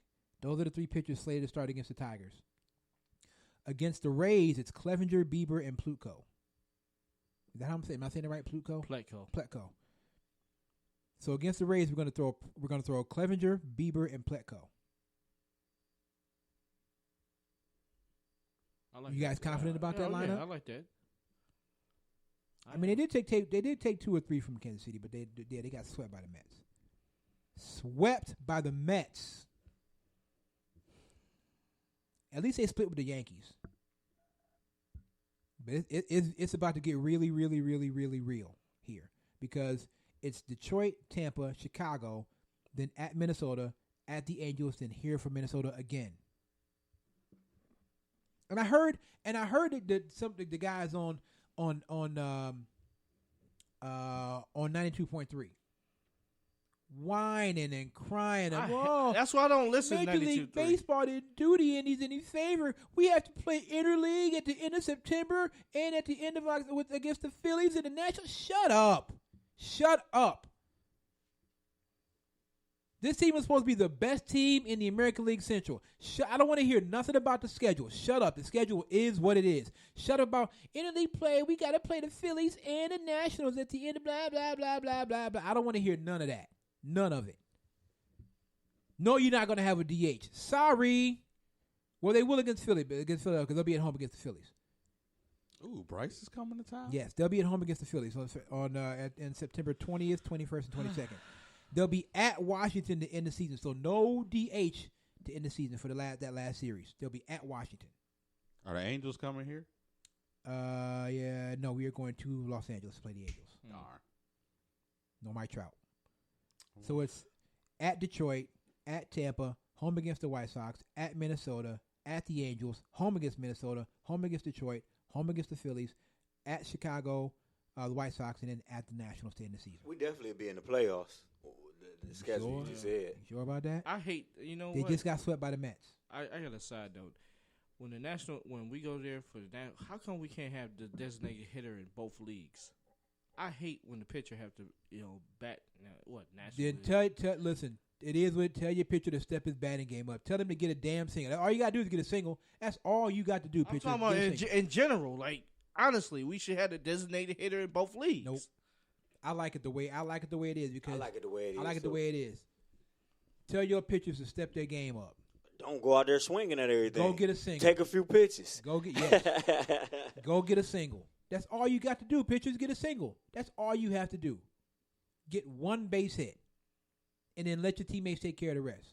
Those are the 3 pitchers slated to start against the Tigers. Against the Rays, it's Clevenger, Bieber, and Plutko. Is that how I'm saying? Am I saying it right? Plutko? Pletko. Pletko. So against the Rays, we're going to throw Clevenger, Bieber, and Pletko. You guys confident about that lineup? Yeah, I like that. I mean, they did take 2 or 3 from Kansas City, but they got swept by the Mets. Swept by the Mets. At least they split with the Yankees. But it's about to get really, really, really, really real here because it's Detroit, Tampa, Chicago, then at Minnesota, at the Angels, then here for Minnesota again. And I heard that some the guys on 92.3 whining and crying and that's why I don't listen to Major 92.3. League Baseball didn't do the Indies any favor. We have to play interleague at the end of September and at the end of against the Phillies in the National. Shut up. This team was supposed to be the best team in the American League Central. I don't want to hear nothing about the schedule. Shut up. The schedule is what it is. Shut up about interleague play. We got to play the Phillies and the Nationals at the end of blah, blah, blah, blah, blah, blah. I don't want to hear none of that. None of it. No, you're not going to have a DH. Sorry. Well, they will against Philadelphia because they'll be at home against the Phillies. Ooh, Bryce is coming to town? Yes, they'll be at home against the Phillies in September 20th, 21st, and 22nd. They'll be at Washington to end the season, so no DH to end the season for that last series. They'll be at Washington. Are the Angels coming here? Yeah, no, we are going to Los Angeles to play the Angels. Darn. No Mike Trout. So it's at Detroit, at Tampa, home against the White Sox, at Minnesota, at the Angels, home against Minnesota, home against Detroit, home against the Phillies, at Chicago, the White Sox, and then at the Nationals to end the season. We definitely be in the playoffs. The schedule you just said. You sure about that? I hate, They just got swept by the Mets. I got a side note. When we go there for the how come we can't have the designated hitter in both leagues? I hate when the pitcher have to, bat national. Then listen, it is what tell your pitcher to step his batting game up. Tell him to get a damn single. All you gotta do is get a single. That's all you got to do, pitcher. I'm talking about in general. Like honestly, we should have the designated hitter in both leagues. Nope. I like it the way it is because I like it the way it is. I like it the way it is. Tell your pitchers to step their game up. Don't go out there swinging at everything. Go get a single. Take a few pitches. Go get Go get a single. That's all you got to do. Pitchers get a single. That's all you have to do. Get one base hit, and then let your teammates take care of the rest.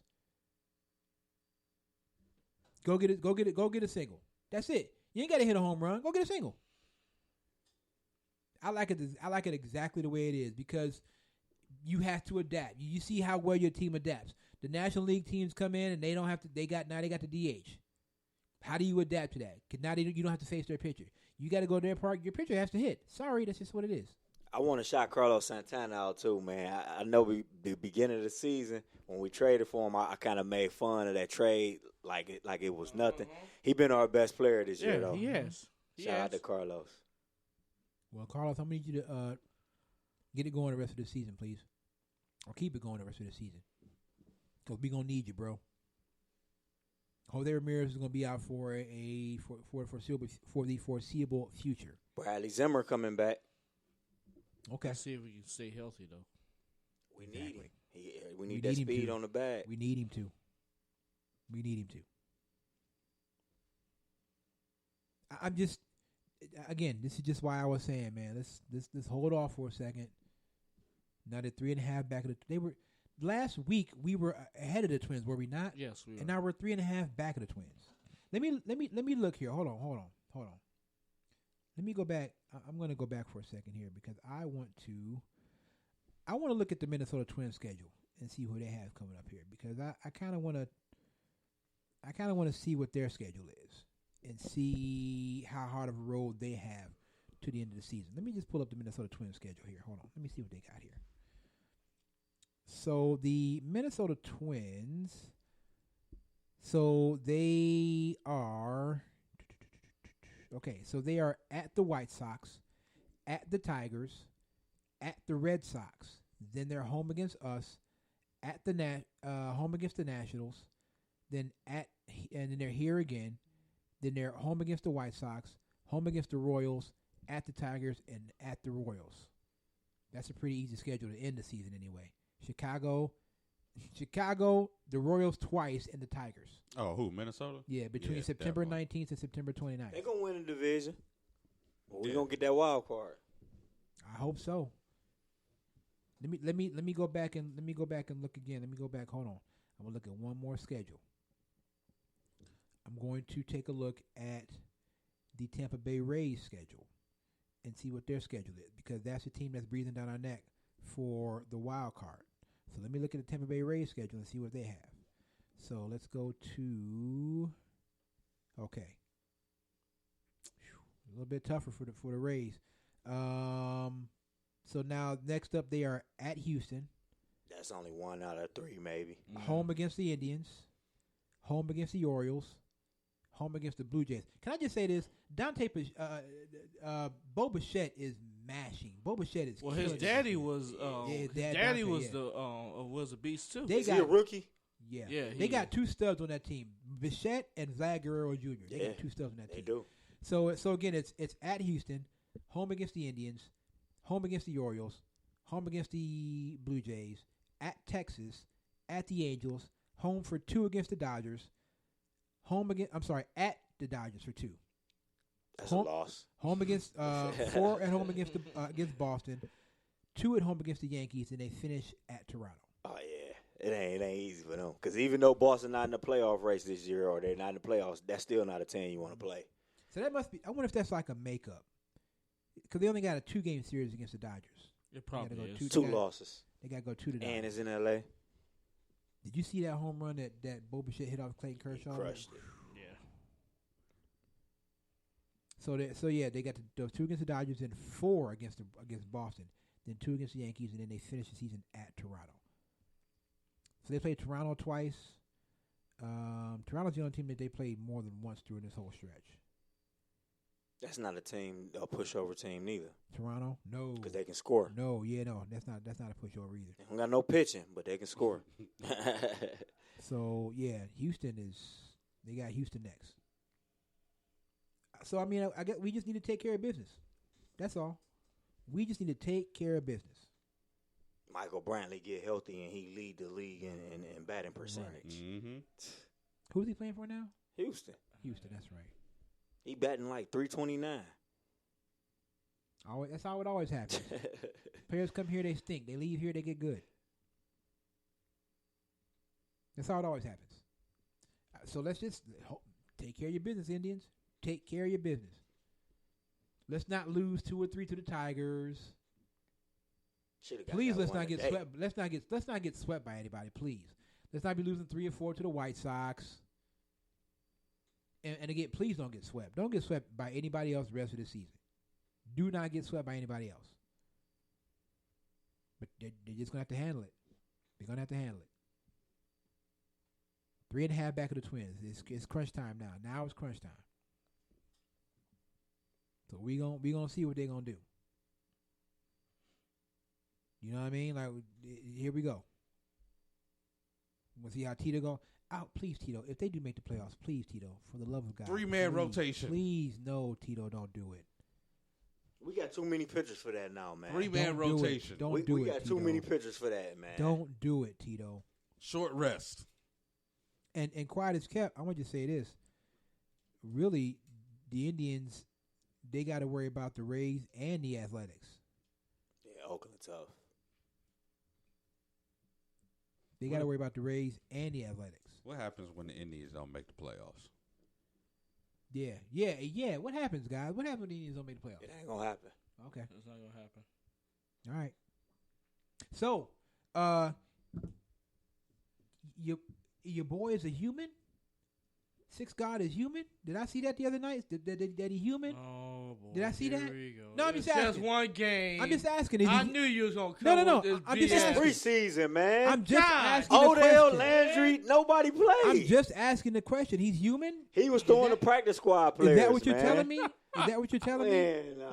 Go get it. Go get a single. That's it. You ain't got to hit a home run. Go get a single. I like it exactly the way it is because you have to adapt. You see how well your team adapts. The National League teams come in and they don't have to. They got the DH. How do you adapt to that? Because now you don't have to face their pitcher. You got to go to their park. Your pitcher has to hit. Sorry, that's just what it is. I want to shout Carlos Santana out too, man. I know the beginning of the season when we traded for him, I kind of made fun of that trade like it was nothing. He been our best player this year, though. He has. Shout out to Carlos. Well, Carlos, I'm going to need you to get it going the rest of the season, please. Or keep it going the rest of the season. Because we're going to need you, bro. Jose Ramirez is going to be out for the foreseeable future. Bradley Zimmer coming back. Okay. Let's see if we can stay healthy, though. We need him. We need that speed on the bag. We need him to. I'm just... Again, this is just why I was saying, man, let's hold off for a second. Now they're 3.5 back of the. Last week we were ahead of the Twins, were we not? Yes, we were. And now we're 3.5 back of the Twins. Let me look here. Hold on. Let me go back. I'm going to go back for a second here because I want to look at the Minnesota Twins schedule and see who they have coming up here because I kind of want to see what their schedule is. And see how hard of a road they have to the end of the season. Let me just pull up the Minnesota Twins schedule here. Hold on. Let me see what they got here. So the Minnesota Twins, so they are at the White Sox, at the Tigers, at the Red Sox. Then they're home against us, at the home against the Nationals, and then they're here again. Then they're home against the White Sox, home against the Royals, at the Tigers, and at the Royals. That's a pretty easy schedule to end the season anyway. Chicago, the Royals twice, and the Tigers. Oh, who? Minnesota? Yeah, between September 19th and September 29th. They're gonna win the division. Well, we're gonna get that wild card. I hope so. Let me go back and look again. Let me go back. Hold on. I'm gonna look at one more schedule. I'm going to take a look at the Tampa Bay Rays schedule and see what their schedule is, because that's the team that's breathing down our neck for the wild card. So let me look at the Tampa Bay Rays schedule and see what they have. So let's go to okay. A little bit tougher for the Rays. So now next up they are at Houston. That's only 1 out of 3, maybe. Home against the Indians. Home against the Orioles. Home against the Blue Jays. Can I just say this? Bo Bichette is mashing. Bo Bichette is. Well, his daddy was. his His daddy was was a beast too. Is he a rookie? Yeah. Yeah, They got 2 stubs on that team. Bichette and Vlad Guerrero Jr. They got 2 stubs on that team. They do. So again, it's at Houston, home against the Indians, home against the Orioles, home against the Blue Jays, at Texas, at the Angels, home for 2 against the Dodgers, at the Dodgers for 2. That's a loss. Home against 4 at home against against Boston, 2 at home against the Yankees, and they finish at Toronto. Oh yeah, it ain't easy for them. Because even though Boston not in the playoff race this year, or they're not in the playoffs, that's still not a team you want to play. So that must be. I wonder if that's like a makeup, because they only got a 2-game series against the Dodgers. It probably is. 2 losses. They got to go 2 to Dodgers. And it's in L.A. Did you see that home run that Bo Bichette hit off Clayton Kershaw? He crushed it. Yeah. So they got those 2 against the Dodgers and 4 against Boston, then 2 against the Yankees, and then they finish the season at Toronto. So they played Toronto twice. Toronto's the only team that they played more than once during this whole stretch. That's not a pushover team neither. Toronto, no, because they can score. No, that's not a pushover either. They don't got no pitching, but they can score. So yeah, they got Houston next. So I mean, I guess we just need to take care of business. That's all. We just need to take care of business. Michael Brantley get healthy and he lead the league in batting percentage. Right. Mm-hmm. Who's he playing for now? Houston, that's right. He batting like 329. That's how it always happens. Players come here, they stink. They leave here, they get good. That's how it always happens. So let's just take care of your business, Indians. Take care of your business. Let's not lose 2 or 3 to the Tigers. Please, let's not get swept. Let's not get swept by anybody. Please, let's not be losing 3 or 4 to the White Sox. And again, please don't get swept. Don't get swept by anybody else the rest of the season. Do not get swept by anybody else. But they're just going to have to handle it. They're going to have to handle it. 3.5 back of the Twins. It's crunch time now. Now it's crunch time. So we gonna see what they're going to do. You know what I mean? Like, here we go. We'll see how Tito go. Oh, please, Tito. If they do make the playoffs, please, Tito, for the love of God. 3-man rotation. Please, no, Tito, don't do it. We got too many pitchers for that now, man. 3-man rotation. Don't do it. We got too many pitchers for that, man. Don't do it, Tito. Short rest. And quiet as kept, I want you to say this. Really, the Indians, they got to worry about the Rays and the Athletics. Yeah, Oakland tough. They got to worry about the Rays and the Athletics. What happens when the Indians don't make the playoffs? Yeah. What happens, guys? What happens when the Indians don't make the playoffs? It ain't going to happen. Okay. It's not going to happen. All right. So, your boy is a human? Six God is human? Did I see that the other night? That he human? Oh, boy. Did I see Here that? we go. No, I'm It's just asking. just one game. I'm just asking. I knew you was going to come No. with this I'm just BS. asking. Preseason, man. I'm just God. asking the Odell, question. Landry, nobody played. I'm just asking the question. He's human? He was throwing the practice squad players, Is that what you're man. telling me? Is that what you're telling me? Man, no.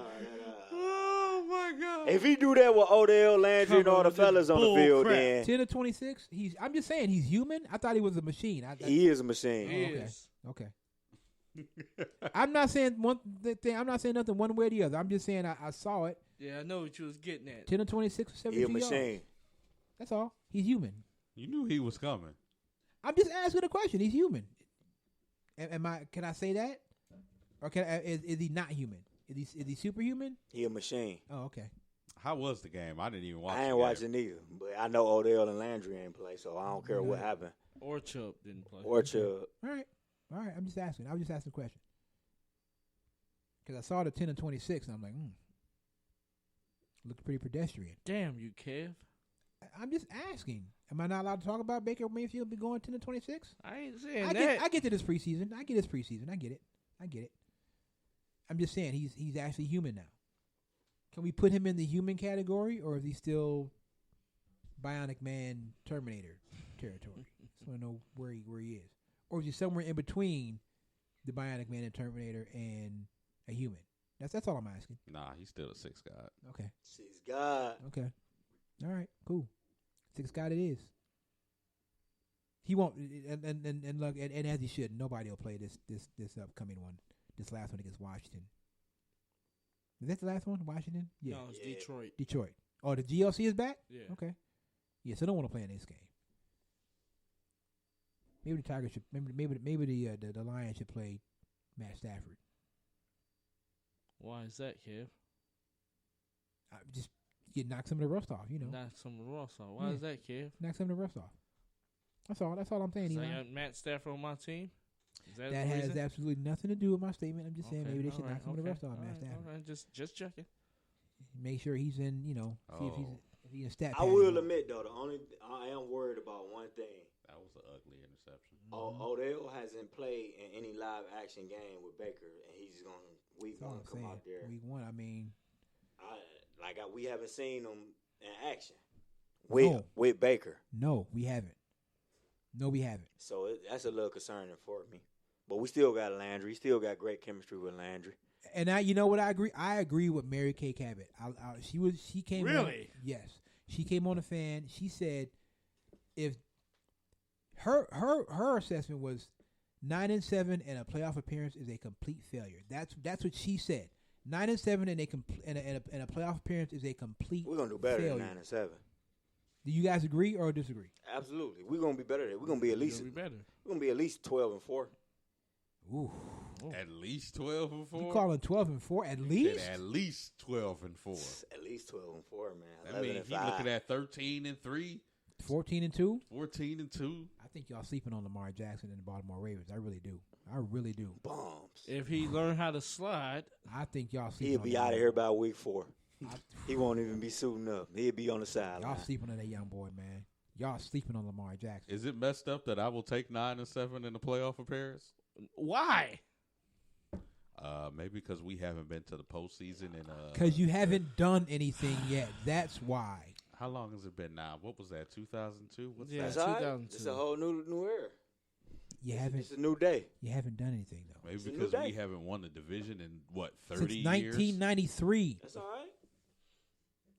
Oh, my God. If he do that with Odell, Landry, and Come all on, the this fellas on the bull field, crap. then 10 to 26? I'm just saying he's human. I thought he was a machine. he is a machine. He okay. is. Okay. I'm not saying I'm not saying nothing one way or the other. I'm just saying I saw it. Yeah, I know what you was getting at. 10 or 26 or He a 72 yards. machine. That's all. He's human. You knew he was coming. I'm just asking a question. He's human. Can I say that? Or is he not human? Is he superhuman? He a machine. Oh, okay. How was the game? I didn't even watch. I ain't watching either, but I know Odell and Landry ain't play, so I don't care what happened. Or Chubb didn't play. Or Chubb. All right. I'm just asking. I was just asking a question. Because I saw the 10 and 26, and I'm like, looked pretty pedestrian. Damn you, Kev. I'm just asking. Am I not allowed to talk about Baker Mayfield be going 10 and 26? I ain't saying I that. get to this preseason. I get his preseason. I get it. I'm just saying he's actually human now. Can we put him in the human category, or is he still Bionic Man Terminator territory? Just want to know where he is, or is he somewhere in between the Bionic Man and Terminator and a human? That's all I'm asking. Nah, he's still a 6 God. Okay. 6 God. Okay. All right. Cool. 6 God it is. He won't, and look, and as he should, nobody will play this upcoming one. This last one against Washington. Is that the last one? Washington? Yeah. No, it's Detroit. Detroit. Oh, the GLC is back? Yeah. Okay. Yeah, so I don't want to play in this game. Maybe the Tigers should. Maybe the Lions should play Matt Stafford. Why is that, Kev? Just knock some of the rust off, Knock some of the rust off. Why is that, Kev? Knock some of the rust off. That's all I'm saying. So Eli. I got Matt Stafford on my team? Is that That the has reason? absolutely nothing to do with my statement. I'm just saying maybe they should knock some of the rust off all Matt right, Stafford. all right, just checking. Make sure he's in, see if he's in stat I pad will anymore. admit though, I am worried about one thing. That was an ugly interception. Odell hasn't played in any live action game with Baker, and he's going to week That's all one I'm come saying. out there. Week one, I mean, We haven't seen him in action No. with Baker. no, we haven't. No, we haven't. So that's a little concerning for me. But we still got Landry. Still got great chemistry with Landry. And you know what I agree? I agree with Mary Kay Cabot. She came Really? on, yes. She came on the fan. She said if her assessment was 9-7 and a playoff appearance is a complete failure. That's what she said. 9-7 and a playoff appearance is a complete. We're gonna do better failure. than 9-7. Do you guys agree or disagree? Absolutely. We're gonna be better than. We're gonna be at least. It'll be better. We're gonna be at least 12-4. Ooh. At least 12 and 4. You calling 12-4 at least? At least 12 and 4. At least 12-4, man. I mean, he looking at 13-3, 14-2. 14-2. I think y'all sleeping on Lamar Jackson and the Baltimore Ravens. I really do. I really do. bombs. If he learned how to slide, I think y'all sleeping. He'll on be the out of young here boy. by week 4. He won't even be suiting up. He'll be on the sideline. Y'all sleeping on that young boy, man. Y'all sleeping on Lamar Jackson. Is it messed up that I will take 9-7 in the playoff appearance? why? Maybe because we haven't been to the postseason and Because you haven't done anything yet. That's why. how long has it been now? What was that? 2002? What's Yeah. that? That's all right. 2002. It's a whole new era. It's a new day. You haven't done anything though. Maybe It's a new because day. we haven't won the division in what 30 Since years. 1993. That's all right.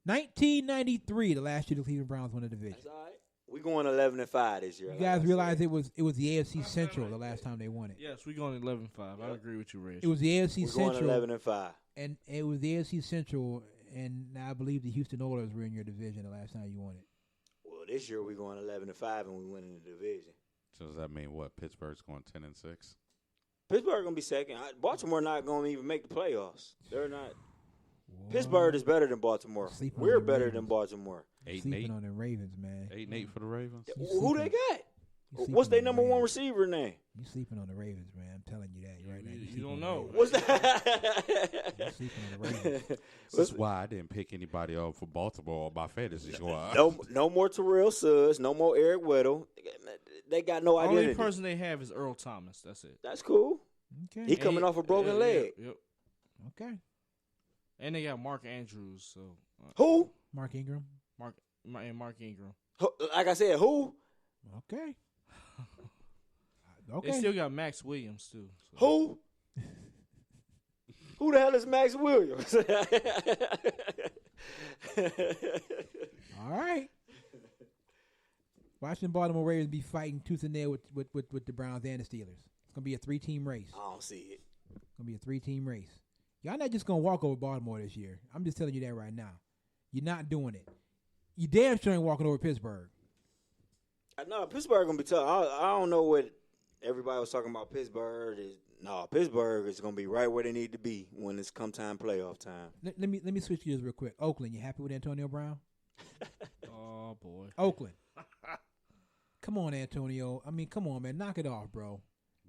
1993, the last year the Cleveland Browns won the division. That's all right. We going 11-5 this year. You guys realize it was the AFC Central the last time they won it. Yes, we're going 11-5. I agree with you, Rich. It was the AFC We're going Central, 11-5. and it was the AFC Central, and I believe the Houston Oilers were in your division the last time you won it. Well, this year we're going 11-5 and we winning the division. So does that mean what? Pittsburgh's going 10-6? Pittsburgh gonna be second. Baltimore not gonna even make the playoffs. They're not. Pittsburgh is better than Baltimore. Sleeping We're on the better Ravens. than Baltimore. 8-8. Sleeping on the Ravens, man. 8-8 for the Ravens. You Who they sleeping- got? you What's their sleeping on number the one Ravens. receiver name? You sleeping on the Ravens, man. I'm telling you that right now. You sleeping don't on the know. Ravens. What's You that? sleeping on the Ravens. This is why I didn't pick anybody off for Baltimore on my fantasy squad. No more Terrell Suggs. No more Eric Weddle. They got no Only identity. person they have is Earl Thomas. That's it. That's cool. Okay. He coming off a broken leg. Yep. Okay. And they got Mark Andrews. So Who? Mark Ingram. Mark Ingram. Like I said, who? Okay. They Okay. still got Max Williams too. So. Who? Who the hell is Max Williams? All right. Watching Baltimore Ravens be fighting tooth and nail with the Browns and the Steelers. It's gonna be a 3-team race. I don't see it. It's gonna be a 3-team race. Y'all not just gonna walk over Baltimore this year. I'm just telling you that right now. You're not doing it. You damn sure ain't walking over Pittsburgh. No, Pittsburgh gonna be tough. I don't know what everybody was talking about. Pittsburgh is gonna be right where they need to be when it's come time playoff time. Let me switch gears real quick. Oakland, you happy with Antonio Brown? Oh boy. Oakland. Come on, Antonio. I mean, come on, man. Knock it off, bro.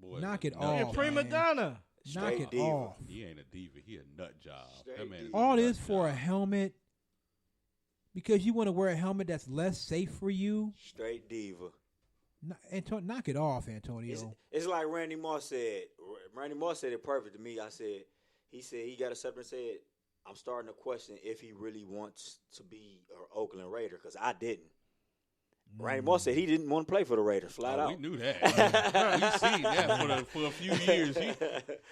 Boy, Knock it no, off. You're a prima man. donna. Knock Straight it diva. off. He ain't a diva. He a nut job. That man is a All nut this for a job. helmet because you want to wear a helmet that's less safe for you. Straight diva. Knock it off, Antonio. It's like Randy Moss said. Randy Moss said it perfect to me. He got us up and said, I'm starting to question if he really wants to be an Oakland Raider because I didn't. Randy Moss said he didn't want to play for the Raiders, flat out. We knew that. We seen that for a few years.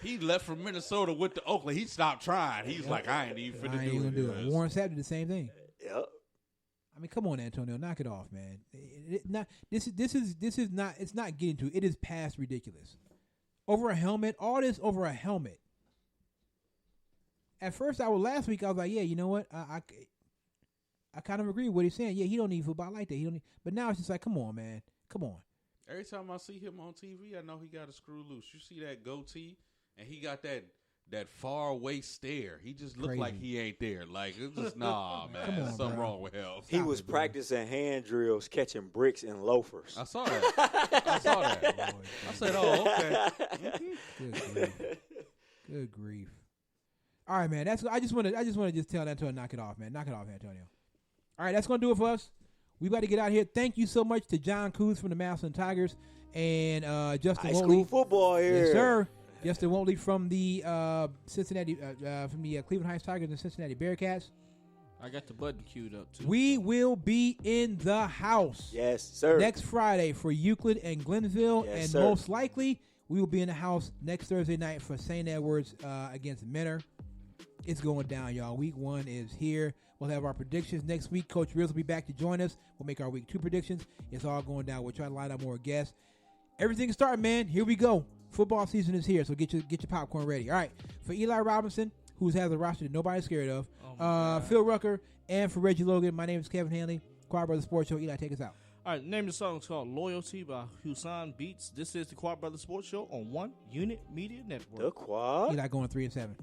He left from Minnesota with the Oakland. He stopped trying. He's like, I ain't even finna do it. Warren Sapp did the same thing. Yep. I mean, come on, Antonio, knock it off, man. This is not. It's not getting to. It is past ridiculous. Over a helmet, all this over a helmet. At first, last week I was like, yeah, you know what? I kind of agree with what he's saying. Yeah, he don't need football like that. He don't need, but now it's just like, come on, man, come on. Every time I see him on TV, I know he got a screw loose. You see that goatee, and he got that far away stare. He just looked like he ain't there. Like, it's just, nah, man. Come on, something bro. wrough with him. He was practicing hand drills, catching bricks and loafers. I saw that. I said, oh, okay. Good grief. Good grief. All right, man. I just want to just tell Antonio, knock it off, man. Knock it off, Antonio. All right, that's gonna do it for us. We about to get out of here. Thank you so much to John Kouth from the Massilon Tigers and Justin High Wotley. school football here. Yes, sir. Justin Wotley from the Cleveland Heights Tigers and Cincinnati Bearcats. I got the button queued up too. We will be in the house. Yes, sir. Next Friday for Euclid and Glenville, Yes, and sir. most likely we will be in the house next Thursday night for St. Edwards against Menor. It's going down, y'all. Week 1 is here. We'll have our predictions next week. Coach Rills will be back to join us. We'll make our Week 2 predictions. It's all going down. We'll try to line up more guests. Everything's starting, man. Here we go. Football season is here, so get your popcorn ready. All right. For Eli Robinson, who has a roster that nobody's scared of, Phil Rucker, and for Reggie Logan, my name is Kevin Hanley, Quad Brothers Sports Show. Eli, take us out. All right, name of the song is called Loyalty by Husan Beats. This is the Quad Brothers Sports Show on One Unit Media Network. The Quad. Eli going 3-7.